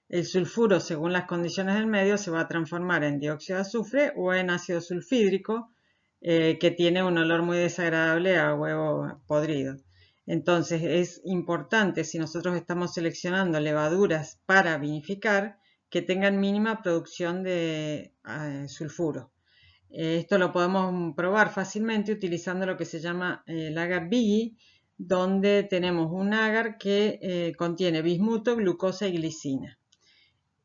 El sulfuro, según las condiciones del medio, se va a transformar en dióxido de azufre o en ácido sulfídrico, que tiene un olor muy desagradable a huevo podrido. Entonces es importante, si nosotros estamos seleccionando levaduras para vinificar, que tengan mínima producción de sulfuro. Esto lo podemos probar fácilmente utilizando lo que se llama el agar Biggie, donde tenemos un agar que contiene bismuto, glucosa y glicina.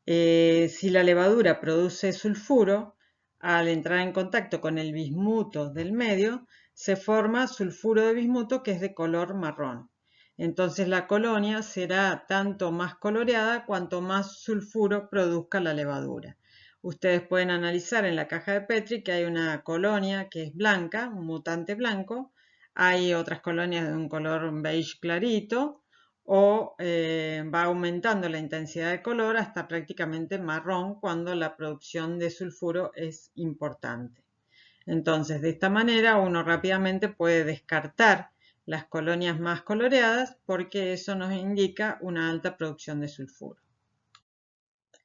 Si la levadura produce sulfuro, al entrar en contacto con el bismuto del medio, se forma sulfuro de bismuto que es de color marrón. Entonces la colonia será tanto más coloreada cuanto más sulfuro produzca la levadura. Ustedes pueden analizar en la caja de Petri que hay una colonia que es blanca, un mutante blanco, hay otras colonias de un color beige clarito, o va aumentando la intensidad de color hasta prácticamente marrón cuando la producción de sulfuro es importante. Entonces, de esta manera uno rápidamente puede descartar las colonias más coloreadas porque eso nos indica una alta producción de sulfuro.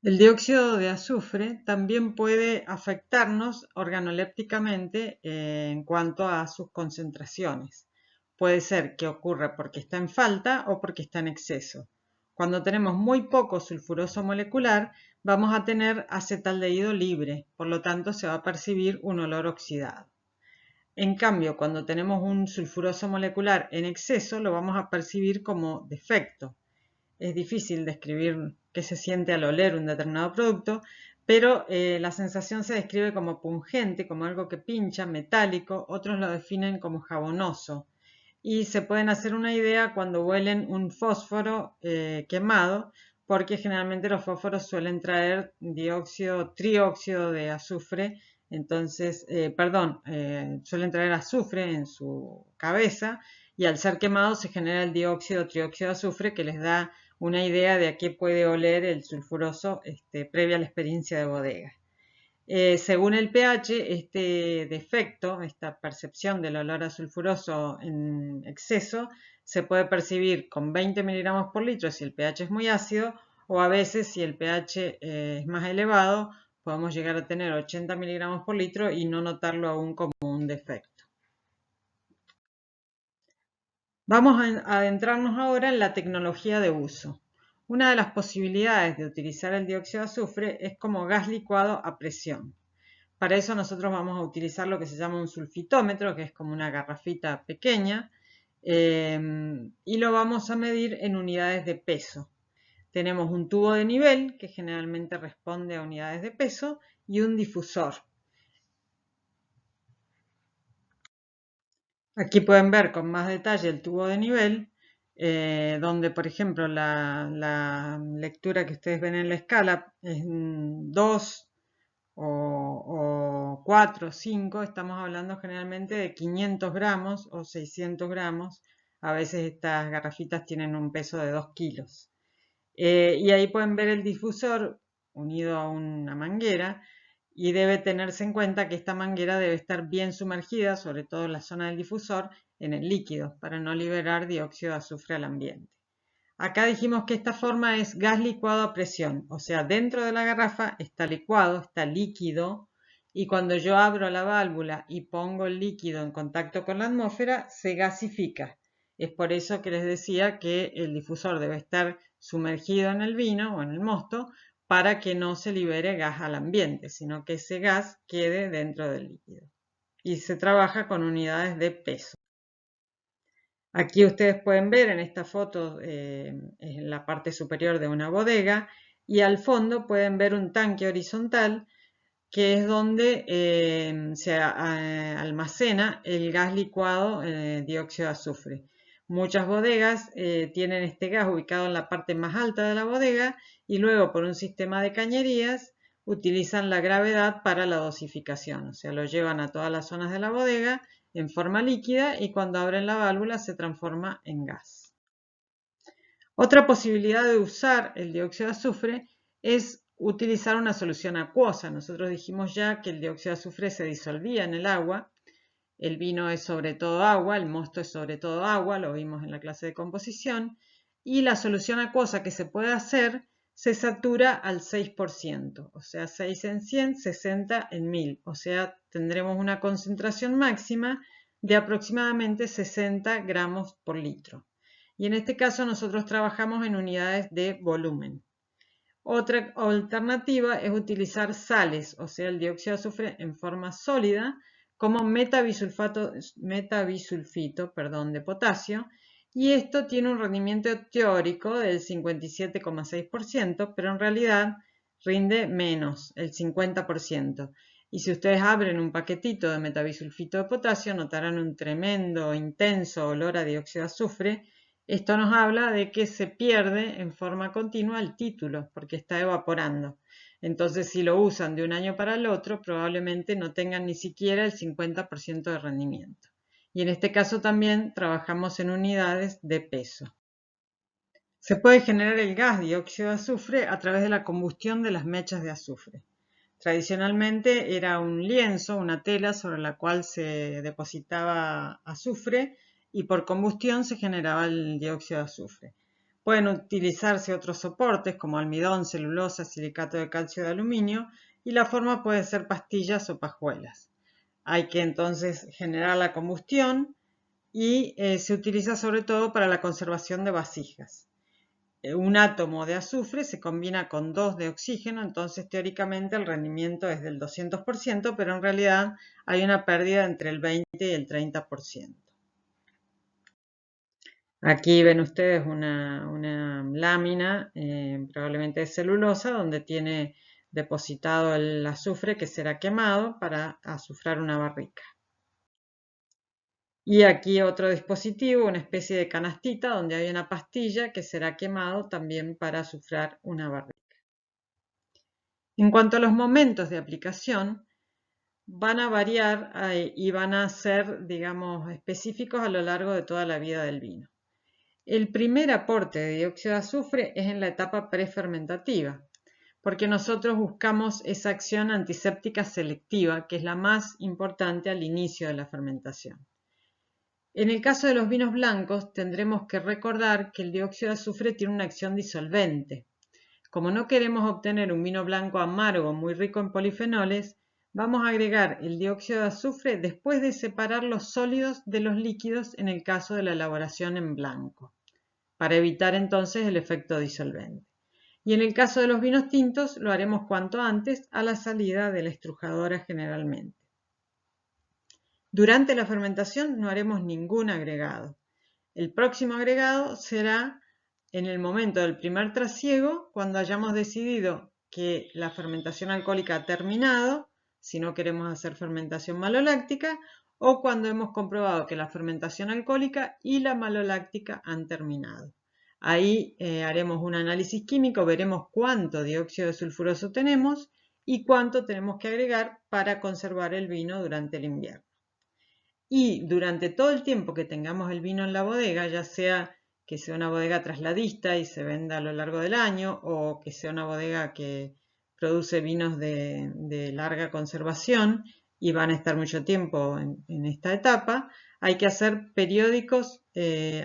El dióxido de azufre también puede afectarnos organolépticamente en cuanto a sus concentraciones. Puede ser que ocurra porque está en falta o porque está en exceso. Cuando tenemos muy poco sulfuroso molecular, vamos a tener acetaldehído libre, por lo tanto se va a percibir un olor oxidado. En cambio, cuando tenemos un sulfuroso molecular en exceso, lo vamos a percibir como defecto. Es difícil describir qué se siente al oler un determinado producto, pero la sensación se describe como pungente, como algo que pincha, metálico, otros lo definen como jabonoso. y se pueden hacer una idea cuando huelen un fósforo quemado, porque generalmente los fósforos suelen traer trióxido de azufre, entonces, suelen traer azufre en su cabeza y al ser quemados se genera el trióxido de azufre que les da una idea de a qué puede oler el sulfuroso previa a la experiencia de bodega. Según el pH, este defecto, esta percepción del olor a sulfuroso en exceso, se puede percibir con 20 miligramos por litro si el pH es muy ácido, o a veces si el pH es más elevado, podemos llegar a tener 80 miligramos por litro y no notarlo aún como un defecto. Vamos a adentrarnos ahora en la tecnología de uso. Una de las posibilidades de utilizar el dióxido de azufre es como gas licuado a presión. Para eso nosotros vamos a utilizar lo que se llama un sulfitómetro, que es como una garrafita pequeña, y lo vamos a medir en unidades de peso. Tenemos un tubo de nivel, que generalmente responde a unidades de peso, y un difusor. Aquí pueden ver con más detalle el tubo de nivel, donde por ejemplo la lectura que ustedes ven en la escala es 2 o 4, 5, estamos hablando generalmente de 500 gramos o 600 gramos. A veces estas garrafitas tienen un peso de 2 kilos. Y ahí pueden ver el difusor unido a una manguera y debe tenerse en cuenta que esta manguera debe estar bien sumergida, sobre todo en la zona del difusor, en el líquido para no liberar dióxido de azufre al ambiente. Acá dijimos que esta forma es gas licuado a presión, o sea, dentro de la garrafa está licuado, está líquido, y cuando yo abro la válvula y pongo el líquido en contacto con la atmósfera, se gasifica. Es por eso que les decía que el difusor debe estar sumergido en el vino o en el mosto para que no se libere gas al ambiente, sino que ese gas quede dentro del líquido. Y se trabaja con unidades de peso. Aquí ustedes pueden ver en esta foto en la parte superior de una bodega y al fondo pueden ver un tanque horizontal que es donde se almacena el gas licuado dióxido de azufre. Muchas bodegas tienen este gas ubicado en la parte más alta de la bodega y luego por un sistema de cañerías utilizan la gravedad para la dosificación, o sea, lo llevan a todas las zonas de la bodega en forma líquida y cuando abren la válvula se transforma en gas. Otra posibilidad de usar el dióxido de azufre es utilizar una solución acuosa. Nosotros dijimos ya que el dióxido de azufre se disolvía en el agua. El vino es sobre todo agua, el mosto es sobre todo agua, lo vimos en la clase de composición. Y la solución acuosa que se puede hacer se satura al 6%, o sea, 6 en 100, 60 en 1000. O sea, tendremos una concentración máxima de aproximadamente 60 gramos por litro. Y en este caso nosotros trabajamos en unidades de volumen. Otra alternativa es utilizar sales, o sea, el dióxido de azufre en forma sólida, como metabisulfito de potasio, y esto tiene un rendimiento teórico del 57,6%, pero en realidad rinde menos, el 50%. Y si ustedes abren un paquetito de metabisulfito de potasio, notarán un tremendo, intenso olor a dióxido de azufre. Esto nos habla de que se pierde en forma continua el título, porque está evaporando. Entonces, si lo usan de un año para el otro, probablemente no tengan ni siquiera el 50% de rendimiento. Y en este caso también trabajamos en unidades de peso. Se puede generar el gas dióxido de azufre a través de la combustión de las mechas de azufre. Tradicionalmente era un lienzo, una tela sobre la cual se depositaba azufre y por combustión se generaba el dióxido de azufre. Pueden utilizarse otros soportes como almidón, celulosa, silicato de calcio de aluminio y la forma puede ser pastillas o pajuelas. Hay que entonces generar la combustión y se utiliza sobre todo para la conservación de vasijas. Un átomo de azufre se combina con 2 de oxígeno, entonces teóricamente el rendimiento es del 200%, pero en realidad hay una pérdida entre el 20 y el 30%. Aquí ven ustedes una lámina, probablemente de celulosa, donde tiene depositado el azufre que será quemado para azufrar una barrica. Y aquí otro dispositivo, una especie de canastita donde hay una pastilla que será quemado también para sufrar una barrica. En cuanto a los momentos de aplicación, van a variar y van a ser, digamos, específicos a lo largo de toda la vida del vino. El primer aporte de dióxido de azufre es en la etapa prefermentativa, porque nosotros buscamos esa acción antiséptica selectiva, que es la más importante al inicio de la fermentación. En el caso de los vinos blancos, tendremos que recordar que el dióxido de azufre tiene una acción disolvente. Como no queremos obtener un vino blanco amargo muy rico en polifenoles, vamos a agregar el dióxido de azufre después de separar los sólidos de los líquidos en el caso de la elaboración en blanco, para evitar entonces el efecto disolvente. Y en el caso de los vinos tintos lo haremos cuanto antes, a la salida de la estrujadora generalmente. Durante la fermentación no haremos ningún agregado. El próximo agregado será en el momento del primer trasiego, cuando hayamos decidido que la fermentación alcohólica ha terminado, si no queremos hacer fermentación maloláctica, o cuando hemos comprobado que la fermentación alcohólica y la maloláctica han terminado. Ahí haremos un análisis químico, veremos cuánto dióxido de sulfuroso tenemos y cuánto tenemos que agregar para conservar el vino durante el invierno. Y durante todo el tiempo que tengamos el vino en la bodega, ya sea que sea una bodega trasladista y se venda a lo largo del año, o que sea una bodega que produce vinos de larga conservación y van a estar mucho tiempo en esta etapa, hay que hacer periódicos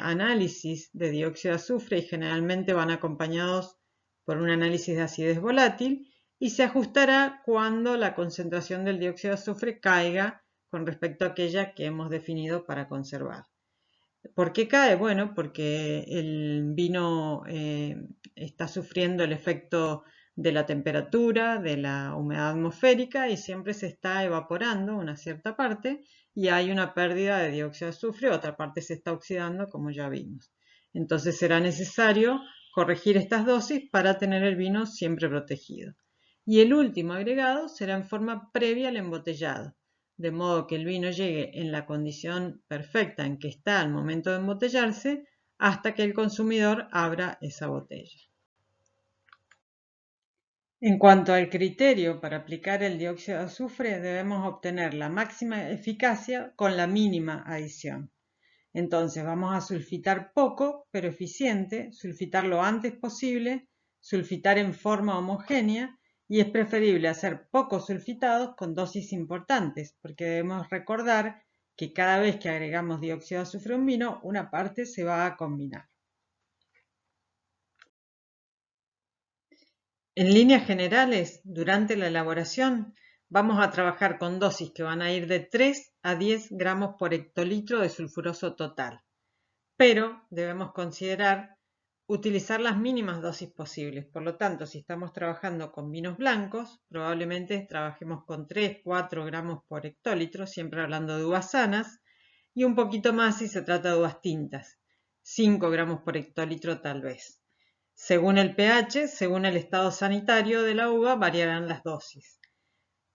análisis de dióxido de azufre y generalmente van acompañados por un análisis de acidez volátil y se ajustará cuando la concentración del dióxido de azufre caiga con respecto a aquella que hemos definido para conservar. ¿Por qué cae? Bueno, porque el vino está sufriendo el efecto de la temperatura, de la humedad atmosférica y siempre se está evaporando una cierta parte y hay una pérdida de dióxido de azufre, otra parte se está oxidando, como ya vimos. Entonces será necesario corregir estas dosis para tener el vino siempre protegido. Y el último agregado será en forma previa al embotellado, de modo que el vino llegue en la condición perfecta en que está al momento de embotellarse hasta que el consumidor abra esa botella. En cuanto al criterio para aplicar el dióxido de azufre, debemos obtener la máxima eficacia con la mínima adición. Entonces vamos a sulfitar poco, pero eficiente, sulfitar lo antes posible, sulfitar en forma homogénea, y es preferible hacer pocos sulfitados con dosis importantes, porque debemos recordar que cada vez que agregamos dióxido de azufre a un vino, una parte se va a combinar. En líneas generales, durante la elaboración, vamos a trabajar con dosis que van a ir de 3 a 10 gramos por hectolitro de sulfuroso total, pero debemos considerar utilizar las mínimas dosis posibles. Por lo tanto, si estamos trabajando con vinos blancos, probablemente trabajemos con 3-4 gramos por hectolitro, siempre hablando de uvas sanas, y un poquito más si se trata de uvas tintas, 5 gramos por hectolitro tal vez. Según el pH, según el estado sanitario de la uva, variarán las dosis.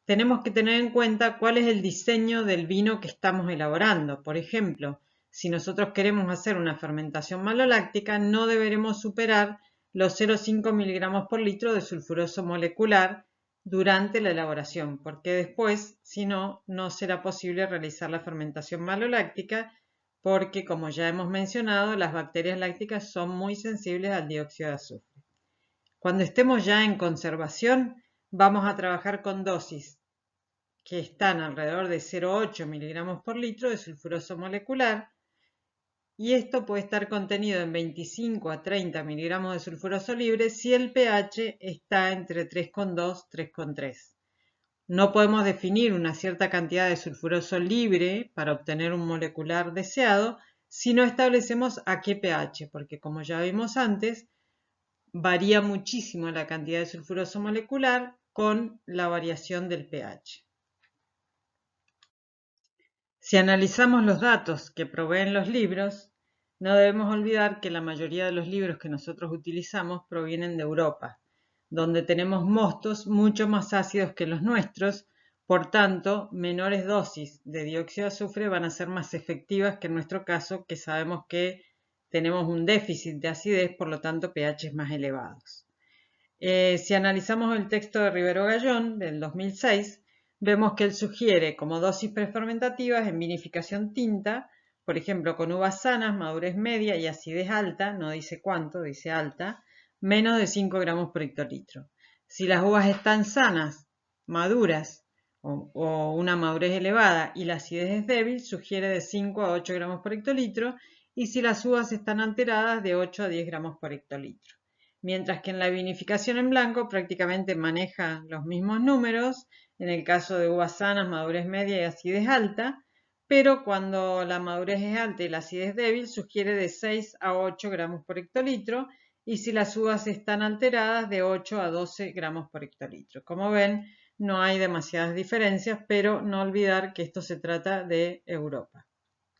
Tenemos que tener en cuenta cuál es el diseño del vino que estamos elaborando. Por ejemplo, si nosotros queremos hacer una fermentación maloláctica, no deberemos superar los 0,5 miligramos por litro de sulfuroso molecular durante la elaboración, porque después, si no, no será posible realizar la fermentación maloláctica, porque, como ya hemos mencionado, las bacterias lácticas son muy sensibles al dióxido de azufre. Cuando estemos ya en conservación, vamos a trabajar con dosis que están alrededor de 0,8 miligramos por litro de sulfuroso molecular, y esto puede estar contenido en 25 a 30 miligramos de sulfuroso libre si el pH está entre 3,2 y 3,3. No podemos definir una cierta cantidad de sulfuroso libre para obtener un molecular deseado si no establecemos a qué pH, porque como ya vimos antes, varía muchísimo la cantidad de sulfuroso molecular con la variación del pH. Si analizamos los datos que proveen los libros, no debemos olvidar que la mayoría de los libros que nosotros utilizamos provienen de Europa, donde tenemos mostos mucho más ácidos que los nuestros, Por tanto, menores dosis de dióxido de azufre van a ser más efectivas que en nuestro caso, que sabemos que tenemos un déficit de acidez, por lo tanto pHs más elevados. Si analizamos el texto de Rivero Gallón del 2006, vemos que él sugiere como dosis prefermentativas en vinificación tinta, por ejemplo, con uvas sanas, madurez media y acidez alta, no dice cuánto, dice alta, menos de 5 gramos por hectolitro. Si las uvas están sanas, maduras o una madurez elevada y la acidez es débil, sugiere de 5 a 8 gramos por hectolitro, y si las uvas están alteradas, de 8 a 10 gramos por hectolitro. Mientras que en la vinificación en blanco prácticamente maneja los mismos números, en el caso de uvas sanas, madurez media y acidez alta, pero cuando la madurez es alta y la acidez débil, sugiere de 6 a 8 gramos por hectolitro, y si las uvas están alteradas, de 8 a 12 gramos por hectolitro. Como ven, no hay demasiadas diferencias, pero no olvidar que esto se trata de Europa,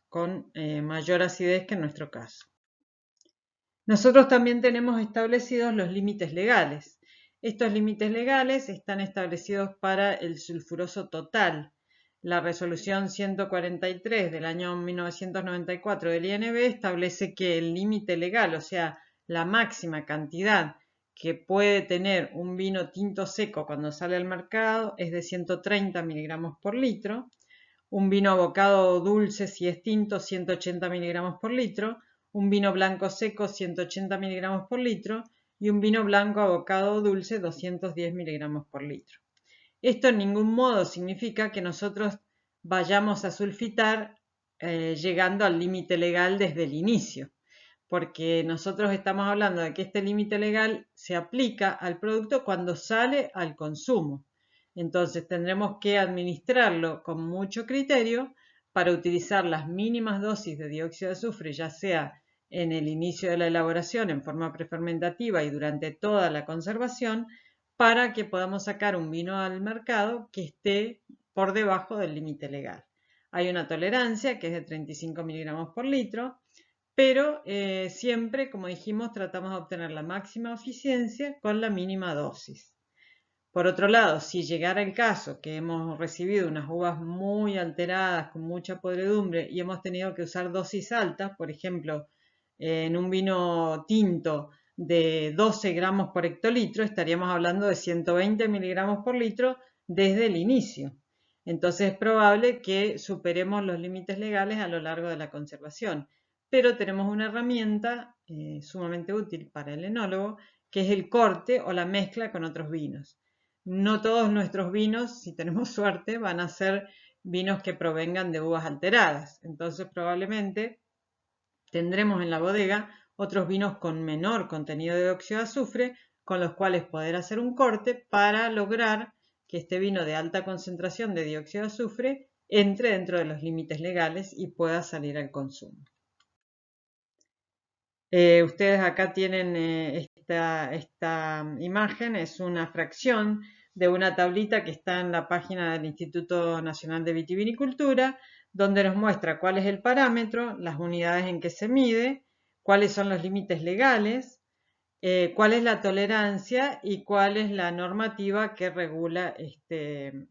con mayor acidez que en nuestro caso. Nosotros también tenemos establecidos los límites legales. Estos límites legales están establecidos para el sulfuroso total. La resolución 143 del año 1994 del INB establece que el límite legal, o sea, la máxima cantidad que puede tener un vino tinto seco cuando sale al mercado es de 130 miligramos por litro. Un vino abocado dulce, si es tinto, 180 miligramos por litro. Un vino blanco seco 180 miligramos por litro y un vino blanco abocado dulce 210 miligramos por litro. Esto en ningún modo significa que nosotros vayamos a sulfitar llegando al límite legal desde el inicio, porque nosotros estamos hablando de que este límite legal se aplica al producto cuando sale al consumo. Entonces tendremos que administrarlo con mucho criterio para utilizar las mínimas dosis de dióxido de azufre, ya sea en el inicio de la elaboración en forma prefermentativa y durante toda la conservación, para que podamos sacar un vino al mercado que esté por debajo del límite legal. Hay una tolerancia que es de 35 miligramos por litro, pero siempre, como dijimos, tratamos de obtener la máxima eficiencia con la mínima dosis. Por otro lado, si llegara el caso que hemos recibido unas uvas muy alteradas, con mucha podredumbre, y hemos tenido que usar dosis altas, por ejemplo, en un vino tinto de 12 gramos por hectolitro, estaríamos hablando de 120 miligramos por litro desde el inicio. Entonces es probable que superemos los límites legales a lo largo de la conservación. Pero tenemos una herramienta sumamente útil para el enólogo, que es el corte o la mezcla con otros vinos. No todos nuestros vinos, si tenemos suerte, van a ser vinos que provengan de uvas alteradas. Entonces probablemente tendremos en la bodega otros vinos con menor contenido de óxido de azufre, con los cuales poder hacer un corte para lograr que este vino de alta concentración de dióxido de azufre entre dentro de los límites legales y pueda salir al consumo. Ustedes acá tienen esta imagen, es una fracción de una tablita que está en la página del Instituto Nacional de Vitivinicultura, donde nos muestra cuál es el parámetro, las unidades en que se mide, cuáles son los límites legales, cuál es la tolerancia y cuál es la normativa que regula este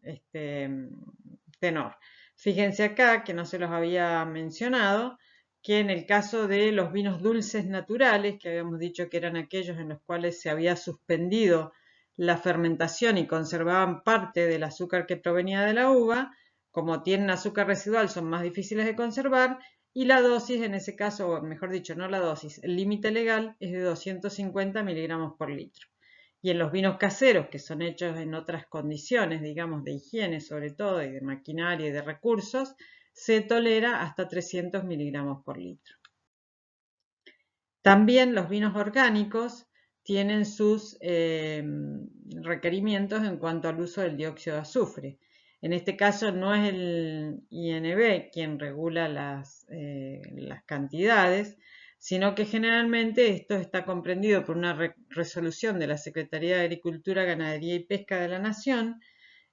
tenor. Fíjense acá, que no se los había mencionado, que en el caso de los vinos dulces naturales, que habíamos dicho que eran aquellos en los cuales se había suspendido la fermentación y conservaban parte del azúcar que provenía de la uva, como tienen azúcar residual son más difíciles de conservar, y la dosis en ese caso, o mejor dicho, no la dosis, el límite legal es de 250 miligramos por litro. Y en los vinos caseros, que son hechos en otras condiciones, digamos, de higiene sobre todo, y de maquinaria y de recursos, se tolera hasta 300 miligramos por litro. También los vinos orgánicos tienen sus requerimientos en cuanto al uso del dióxido de azufre. En este caso no es el INB quien regula las cantidades, sino que generalmente esto está comprendido por una resolución de la Secretaría de Agricultura, Ganadería y Pesca de la Nación,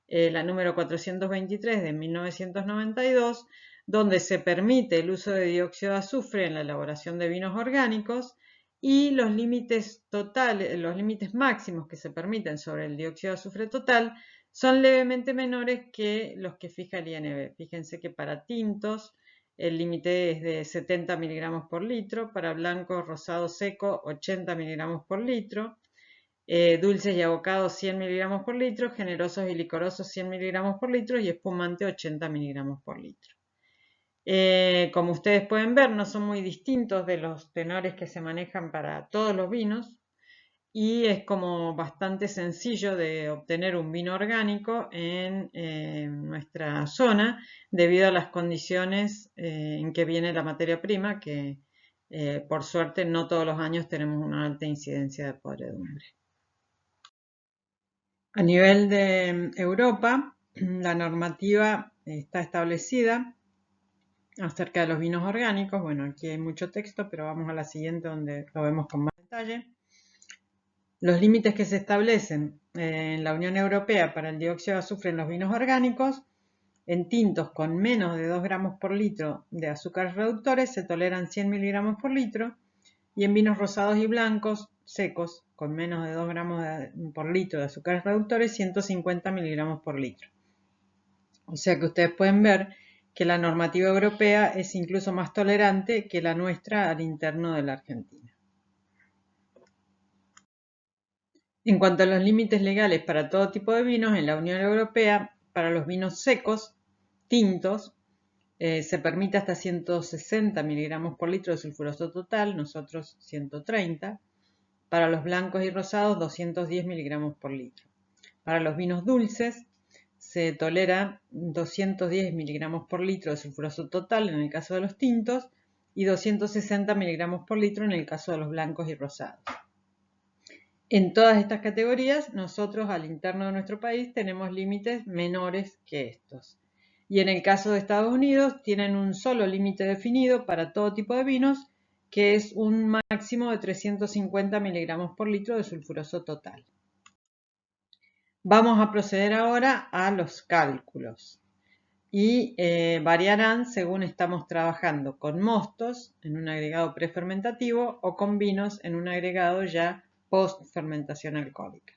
la número 423 de 1992, donde se permite el uso de dióxido de azufre en la elaboración de vinos orgánicos, y los límites totales, los límites máximos que se permiten sobre el dióxido de azufre total son levemente menores que los que fija el INB. Fíjense que para tintos el límite es de 70 miligramos por litro, para blanco, rosado, seco 80 miligramos por litro, dulces y abocados 100 miligramos por litro, generosos y licorosos 100 miligramos por litro y espumante 80 miligramos por litro. Como ustedes pueden ver, no son muy distintos de los tenores que se manejan para todos los vinos y es como bastante sencillo de obtener un vino orgánico en nuestra zona debido a las condiciones en que viene la materia prima, que por suerte no todos los años tenemos una alta incidencia de podredumbre. A nivel de Europa, la normativa está establecida acerca de los vinos orgánicos. Bueno, aquí hay mucho texto, pero vamos a la siguiente donde lo vemos con más detalle. Los límites que se establecen en la Unión Europea para el dióxido de azufre en los vinos orgánicos, en tintos con menos de 2 gramos por litro de azúcares reductores se toleran 100 miligramos por litro y en vinos rosados y blancos secos con menos de 2 gramos por litro de azúcares reductores 150 miligramos por litro. O sea que ustedes pueden ver que la normativa europea es incluso más tolerante que la nuestra al interno de la Argentina. En cuanto a los límites legales para todo tipo de vinos, en la Unión Europea, para los vinos secos, tintos, se permite hasta 160 miligramos por litro de sulfuroso total, nosotros 130. Para los blancos y rosados, 210 miligramos por litro. Para los vinos dulces, se tolera 210 miligramos por litro de sulfuroso total en el caso de los tintos y 260 miligramos por litro en el caso de los blancos y rosados. En todas estas categorías, nosotros al interno de nuestro país tenemos límites menores que estos. Y en el caso de Estados Unidos, tienen un solo límite definido para todo tipo de vinos, que es un máximo de 350 miligramos por litro de sulfuroso total. Vamos a proceder ahora a los cálculos. Y variarán según estamos trabajando con mostos en un agregado prefermentativo o con vinos en un agregado ya post-fermentación alcohólica.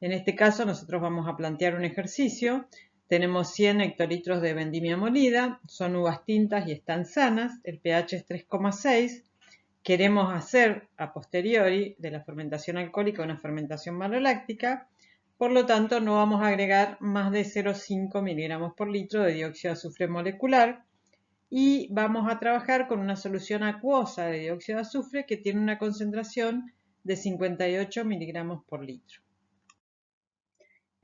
En este caso nosotros vamos a plantear un ejercicio. Tenemos 100 hectolitros de vendimia molida, son uvas tintas y están sanas, el pH es 3,6. Queremos hacer a posteriori de la fermentación alcohólica una fermentación maloláctica, por lo tanto no vamos a agregar más de 0,5 miligramos por litro de dióxido de azufre molecular y vamos a trabajar con una solución acuosa de dióxido de azufre que tiene una concentración de 58 miligramos por litro.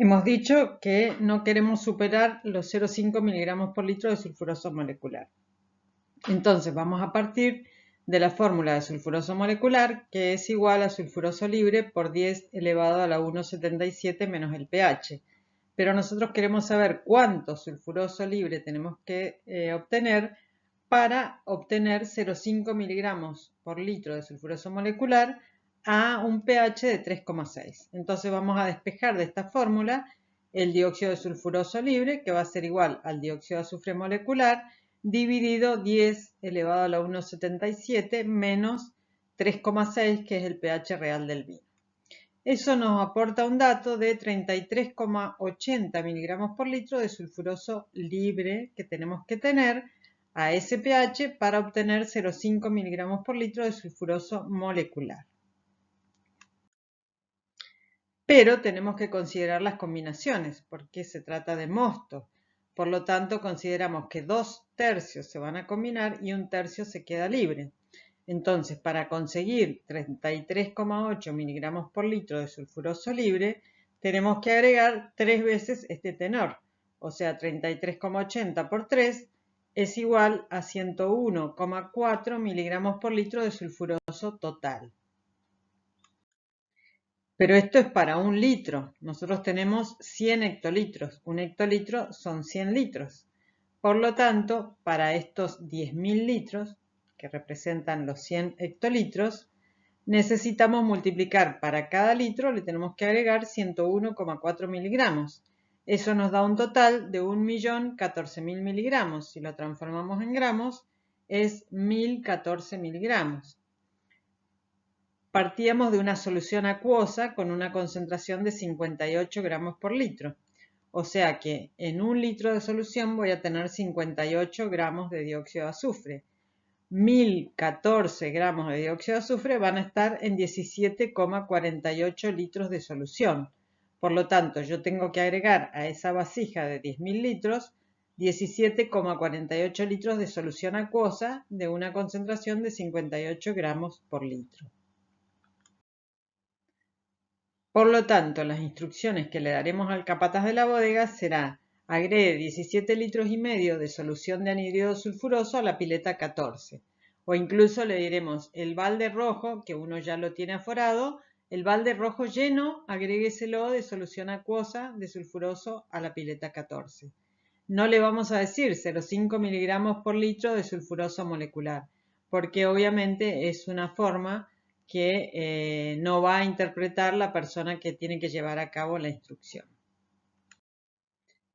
Hemos dicho que no queremos superar los 0,5 miligramos por litro de sulfuroso molecular. Entonces vamos a partir de la fórmula de sulfuroso molecular, que es igual a sulfuroso libre por 10 elevado a la 1,77 menos el pH. Pero nosotros queremos saber cuánto sulfuroso libre tenemos que obtener para obtener 0,5 miligramos por litro de sulfuroso molecular a un pH de 3,6. Entonces vamos a despejar de esta fórmula el dióxido de sulfuroso libre, que va a ser igual al dióxido de azufre molecular, dividido 10 elevado a la 1,77 menos 3,6, que es el pH real del vino. Eso nos aporta un dato de 33,80 miligramos por litro de sulfuroso libre que tenemos que tener a ese pH para obtener 0,5 miligramos por litro de sulfuroso molecular. Pero tenemos que considerar las combinaciones porque se trata de mosto. Por lo tanto, consideramos que 2/3 se van a combinar y 1/3 se queda libre. Entonces, para conseguir 33,8 miligramos por litro de sulfuroso libre, tenemos que agregar 3 veces este tenor. O sea, 33,80 por 3 es igual a 101,4 miligramos por litro de sulfuroso total. Pero esto es para 1 litro. Nosotros tenemos 100 hectolitros. 1 hectolitro son 100 litros. Por lo tanto, para estos 10.000 litros, que representan los 100 hectolitros, necesitamos multiplicar para cada litro, le tenemos que agregar 101,4 miligramos. Eso nos da un total de 1.014.000 miligramos. Si lo transformamos en gramos, es 1.014 miligramos. Partíamos de una solución acuosa con una concentración de 58 gramos por litro. O sea que en 1 litro de solución voy a tener 58 gramos de dióxido de azufre. 1014 gramos de dióxido de azufre van a estar en 17,48 litros de solución. Por lo tanto, yo tengo que agregar a esa vasija de 10.000 litros 17,48 litros de solución acuosa de una concentración de 58 gramos por litro. Por lo tanto, las instrucciones que le daremos al capataz de la bodega será: agregue 17 litros y medio de solución de anhídrido sulfuroso a la pileta 14. O incluso le diremos el balde rojo, que uno ya lo tiene aforado, el balde rojo lleno, agrégueselo de solución acuosa de sulfuroso a la pileta 14. No le vamos a decir 0,5 miligramos por litro de sulfuroso molecular, porque obviamente es una forma que no va a interpretar la persona que tiene que llevar a cabo la instrucción.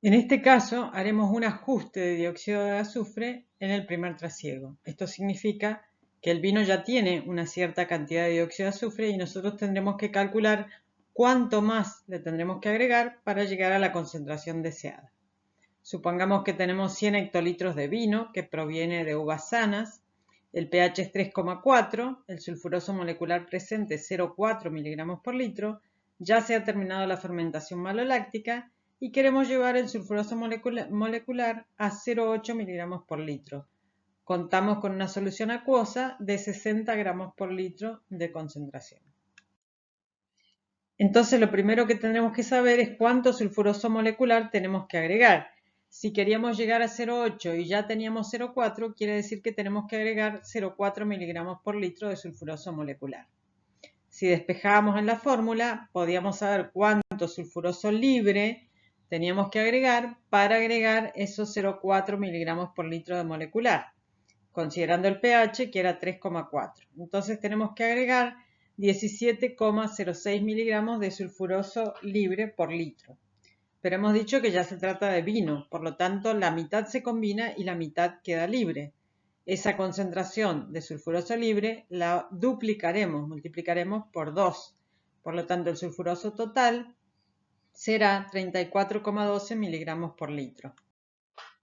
En este caso, haremos un ajuste de dióxido de azufre en el primer trasiego. Esto significa que el vino ya tiene una cierta cantidad de dióxido de azufre y nosotros tendremos que calcular cuánto más le tendremos que agregar para llegar a la concentración deseada. Supongamos que tenemos 100 hectolitros de vino que proviene de uvas sanas, el pH es 3,4, el sulfuroso molecular presente 0,4 miligramos por litro, ya se ha terminado la fermentación maloláctica y queremos llevar el sulfuroso molecular a 0,8 miligramos por litro. Contamos con una solución acuosa de 60 gramos por litro de concentración. Entonces lo primero que tendremos que saber es cuánto sulfuroso molecular tenemos que agregar. Si queríamos llegar a 0,8 y ya teníamos 0,4, quiere decir que tenemos que agregar 0,4 miligramos por litro de sulfuroso molecular. Si despejábamos en la fórmula, podíamos saber cuánto sulfuroso libre teníamos que agregar para agregar esos 0,4 miligramos por litro de molecular, considerando el pH que era 3,4. Entonces tenemos que agregar 17,06 miligramos de sulfuroso libre por litro. Pero hemos dicho que ya se trata de vino, por lo tanto la mitad se combina y la mitad queda libre. Esa concentración de sulfuroso libre la duplicaremos, multiplicaremos por 2. Por lo tanto el sulfuroso total será 34,12 miligramos por litro.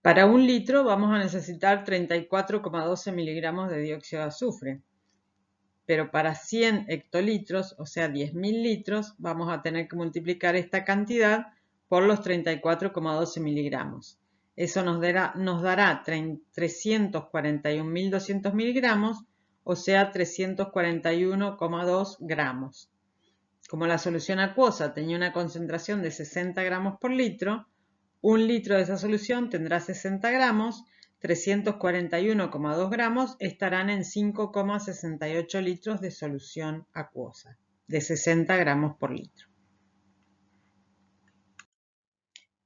Para 1 litro vamos a necesitar 34,12 miligramos de dióxido de azufre. Pero para 100 hectolitros, o sea 10.000 litros, vamos a tener que multiplicar esta cantidad por los 34,12 miligramos. Eso nos dará 341.200 miligramos, o sea 341,2 gramos. Como la solución acuosa tenía una concentración de 60 gramos por litro, 1 litro de esa solución tendrá 60 gramos, 341,2 gramos estarán en 5,68 litros de solución acuosa, de 60 gramos por litro.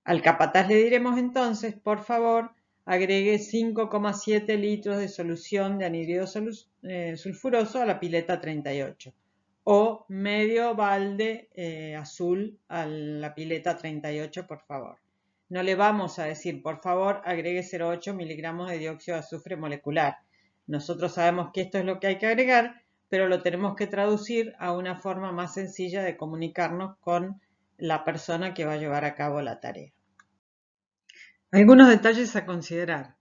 Al capataz le diremos entonces, por favor, agregue 5,7 litros de solución de anhídrido sulfuroso a la pileta 38 o medio balde azul a la pileta 38, por favor. No le vamos a decir, por favor, agregue 0,8 miligramos de dióxido de azufre molecular. Nosotros sabemos que esto es lo que hay que agregar, pero lo tenemos que traducir a una forma más sencilla de comunicarnos con la persona que va a llevar a cabo la tarea. Algunos detalles a considerar.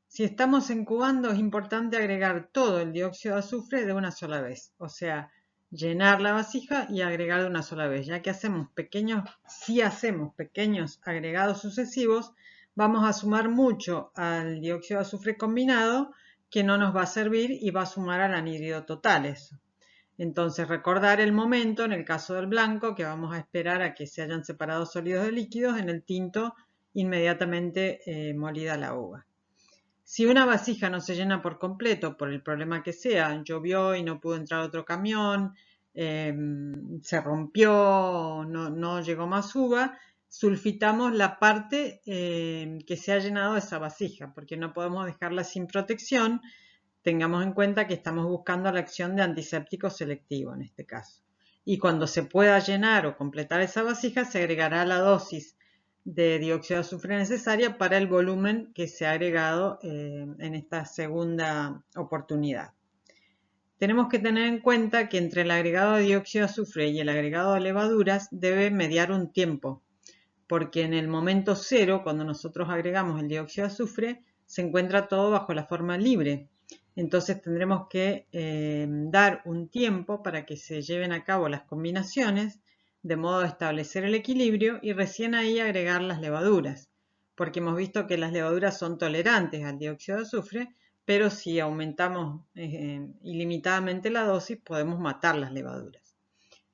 Si estamos incubando, es importante agregar todo el dióxido de azufre de una sola vez, o sea, llenar la vasija y agregar de una sola vez. Ya que si hacemos pequeños agregados sucesivos, vamos a sumar mucho al dióxido de azufre combinado que no nos va a servir y va a sumar al anhídrido total eso. Entonces recordar el momento, en el caso del blanco, que vamos a esperar a que se hayan separado sólidos de líquidos, en el tinto inmediatamente molida la uva. Si una vasija no se llena por completo por el problema que sea, llovió y no pudo entrar otro camión, se rompió, no llegó más uva, sulfitamos la parte que se ha llenado de esa vasija, porque no podemos dejarla sin protección. Tengamos en cuenta que estamos buscando la acción de antiséptico selectivo en este caso. Y cuando se pueda llenar o completar esa vasija, se agregará la dosis de dióxido de azufre necesaria para el volumen que se ha agregado en esta segunda oportunidad. Tenemos que tener en cuenta que entre el agregado de dióxido de azufre y el agregado de levaduras debe mediar un tiempo, porque en el momento cero, cuando nosotros agregamos el dióxido de azufre, se encuentra todo bajo la forma libre. Entonces tendremos que dar un tiempo para que se lleven a cabo las combinaciones, de modo a establecer el equilibrio y recién ahí agregar las levaduras, porque hemos visto que las levaduras son tolerantes al dióxido de azufre, pero si aumentamos ilimitadamente la dosis podemos matar las levaduras.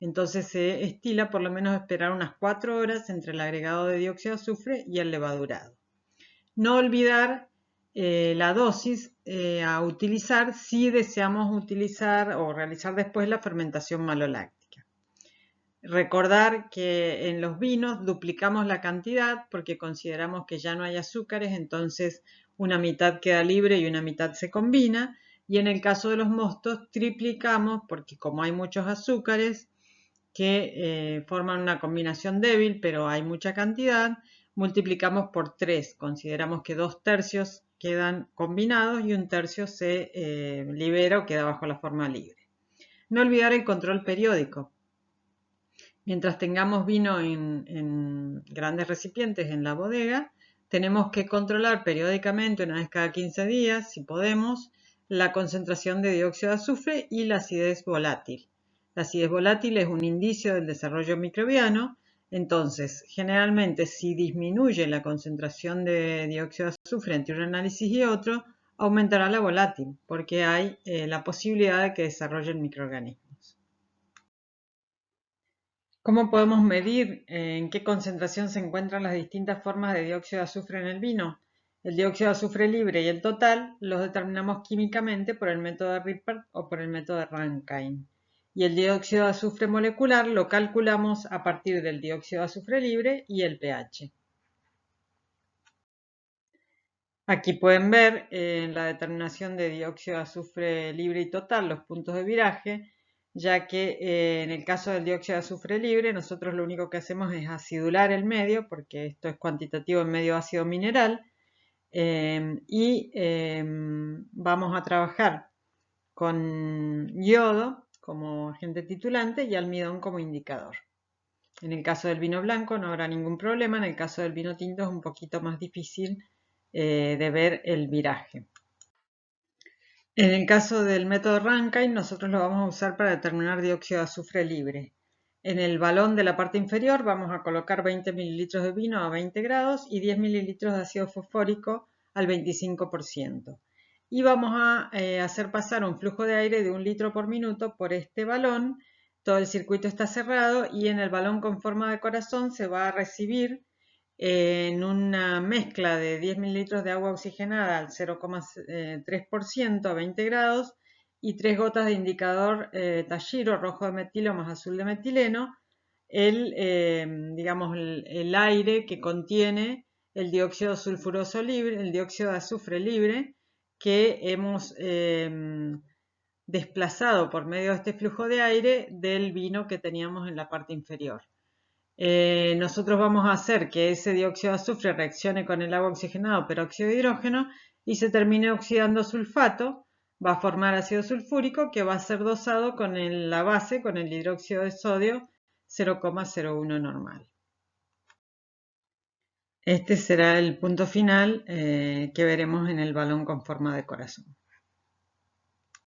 Entonces se estila por lo menos esperar unas 4 horas entre el agregado de dióxido de azufre y el levadurado. No olvidar la dosis a utilizar si deseamos utilizar o realizar después la fermentación maloláctica. Recordar que en los vinos duplicamos la cantidad porque consideramos que ya no hay azúcares, entonces una mitad queda libre y una mitad se combina. Y en el caso de los mostos triplicamos porque como hay muchos azúcares que forman una combinación débil, pero hay mucha cantidad, multiplicamos por 3. Consideramos que 2/3 quedan combinados y 1/3 se libera o queda bajo la forma libre. No olvidar el control periódico. Mientras tengamos vino en grandes recipientes en la bodega, tenemos que controlar periódicamente, una vez cada 15 días, si podemos, la concentración de dióxido de azufre y la acidez volátil. La acidez volátil es un indicio del desarrollo microbiano, entonces generalmente si disminuye la concentración de dióxido de azufre entre un análisis y otro, aumentará la volátil, porque hay la posibilidad de que desarrollen microorganismos. ¿Cómo podemos medir en qué concentración se encuentran las distintas formas de dióxido de azufre en el vino? El dióxido de azufre libre y el total los determinamos químicamente por el método de Rippert o por el método de Rankine. Y el dióxido de azufre molecular lo calculamos a partir del dióxido de azufre libre y el pH. Aquí pueden ver en la determinación de dióxido de azufre libre y total los puntos de viraje, ya que en el caso del dióxido de azufre libre nosotros lo único que hacemos es acidular el medio, porque esto es cuantitativo en medio ácido mineral, y vamos a trabajar con yodo como agente titulante y almidón como indicador. En el caso del vino blanco no habrá ningún problema, en el caso del vino tinto es un poquito más difícil de ver el viraje. En el caso del método Rankine, nosotros lo vamos a usar para determinar dióxido de azufre libre. En el balón de la parte inferior vamos a colocar 20 mililitros de vino a 20 grados y 10 mililitros de ácido fosfórico al 25%. Y vamos a hacer pasar un flujo de aire de 1 litro por minuto por este balón. Todo el circuito está cerrado y en el balón con forma de corazón se va a recibir en una mezcla de 10 mililitros de agua oxigenada al 0,3% a 20 grados y 3 gotas de indicador Talliro rojo de metilo más azul de metileno, digamos, el aire que contiene el dióxido sulfuroso libre, el dióxido de azufre libre que hemos desplazado por medio de este flujo de aire del vino que teníamos en la parte inferior. Nosotros vamos a hacer que ese dióxido de azufre reaccione con el agua oxigenada, peróxido de hidrógeno, y se termine oxidando sulfato, va a formar ácido sulfúrico que va a ser dosado con la base, con el hidróxido de sodio 0,01 normal. Este será el punto final que veremos en el balón con forma de corazón.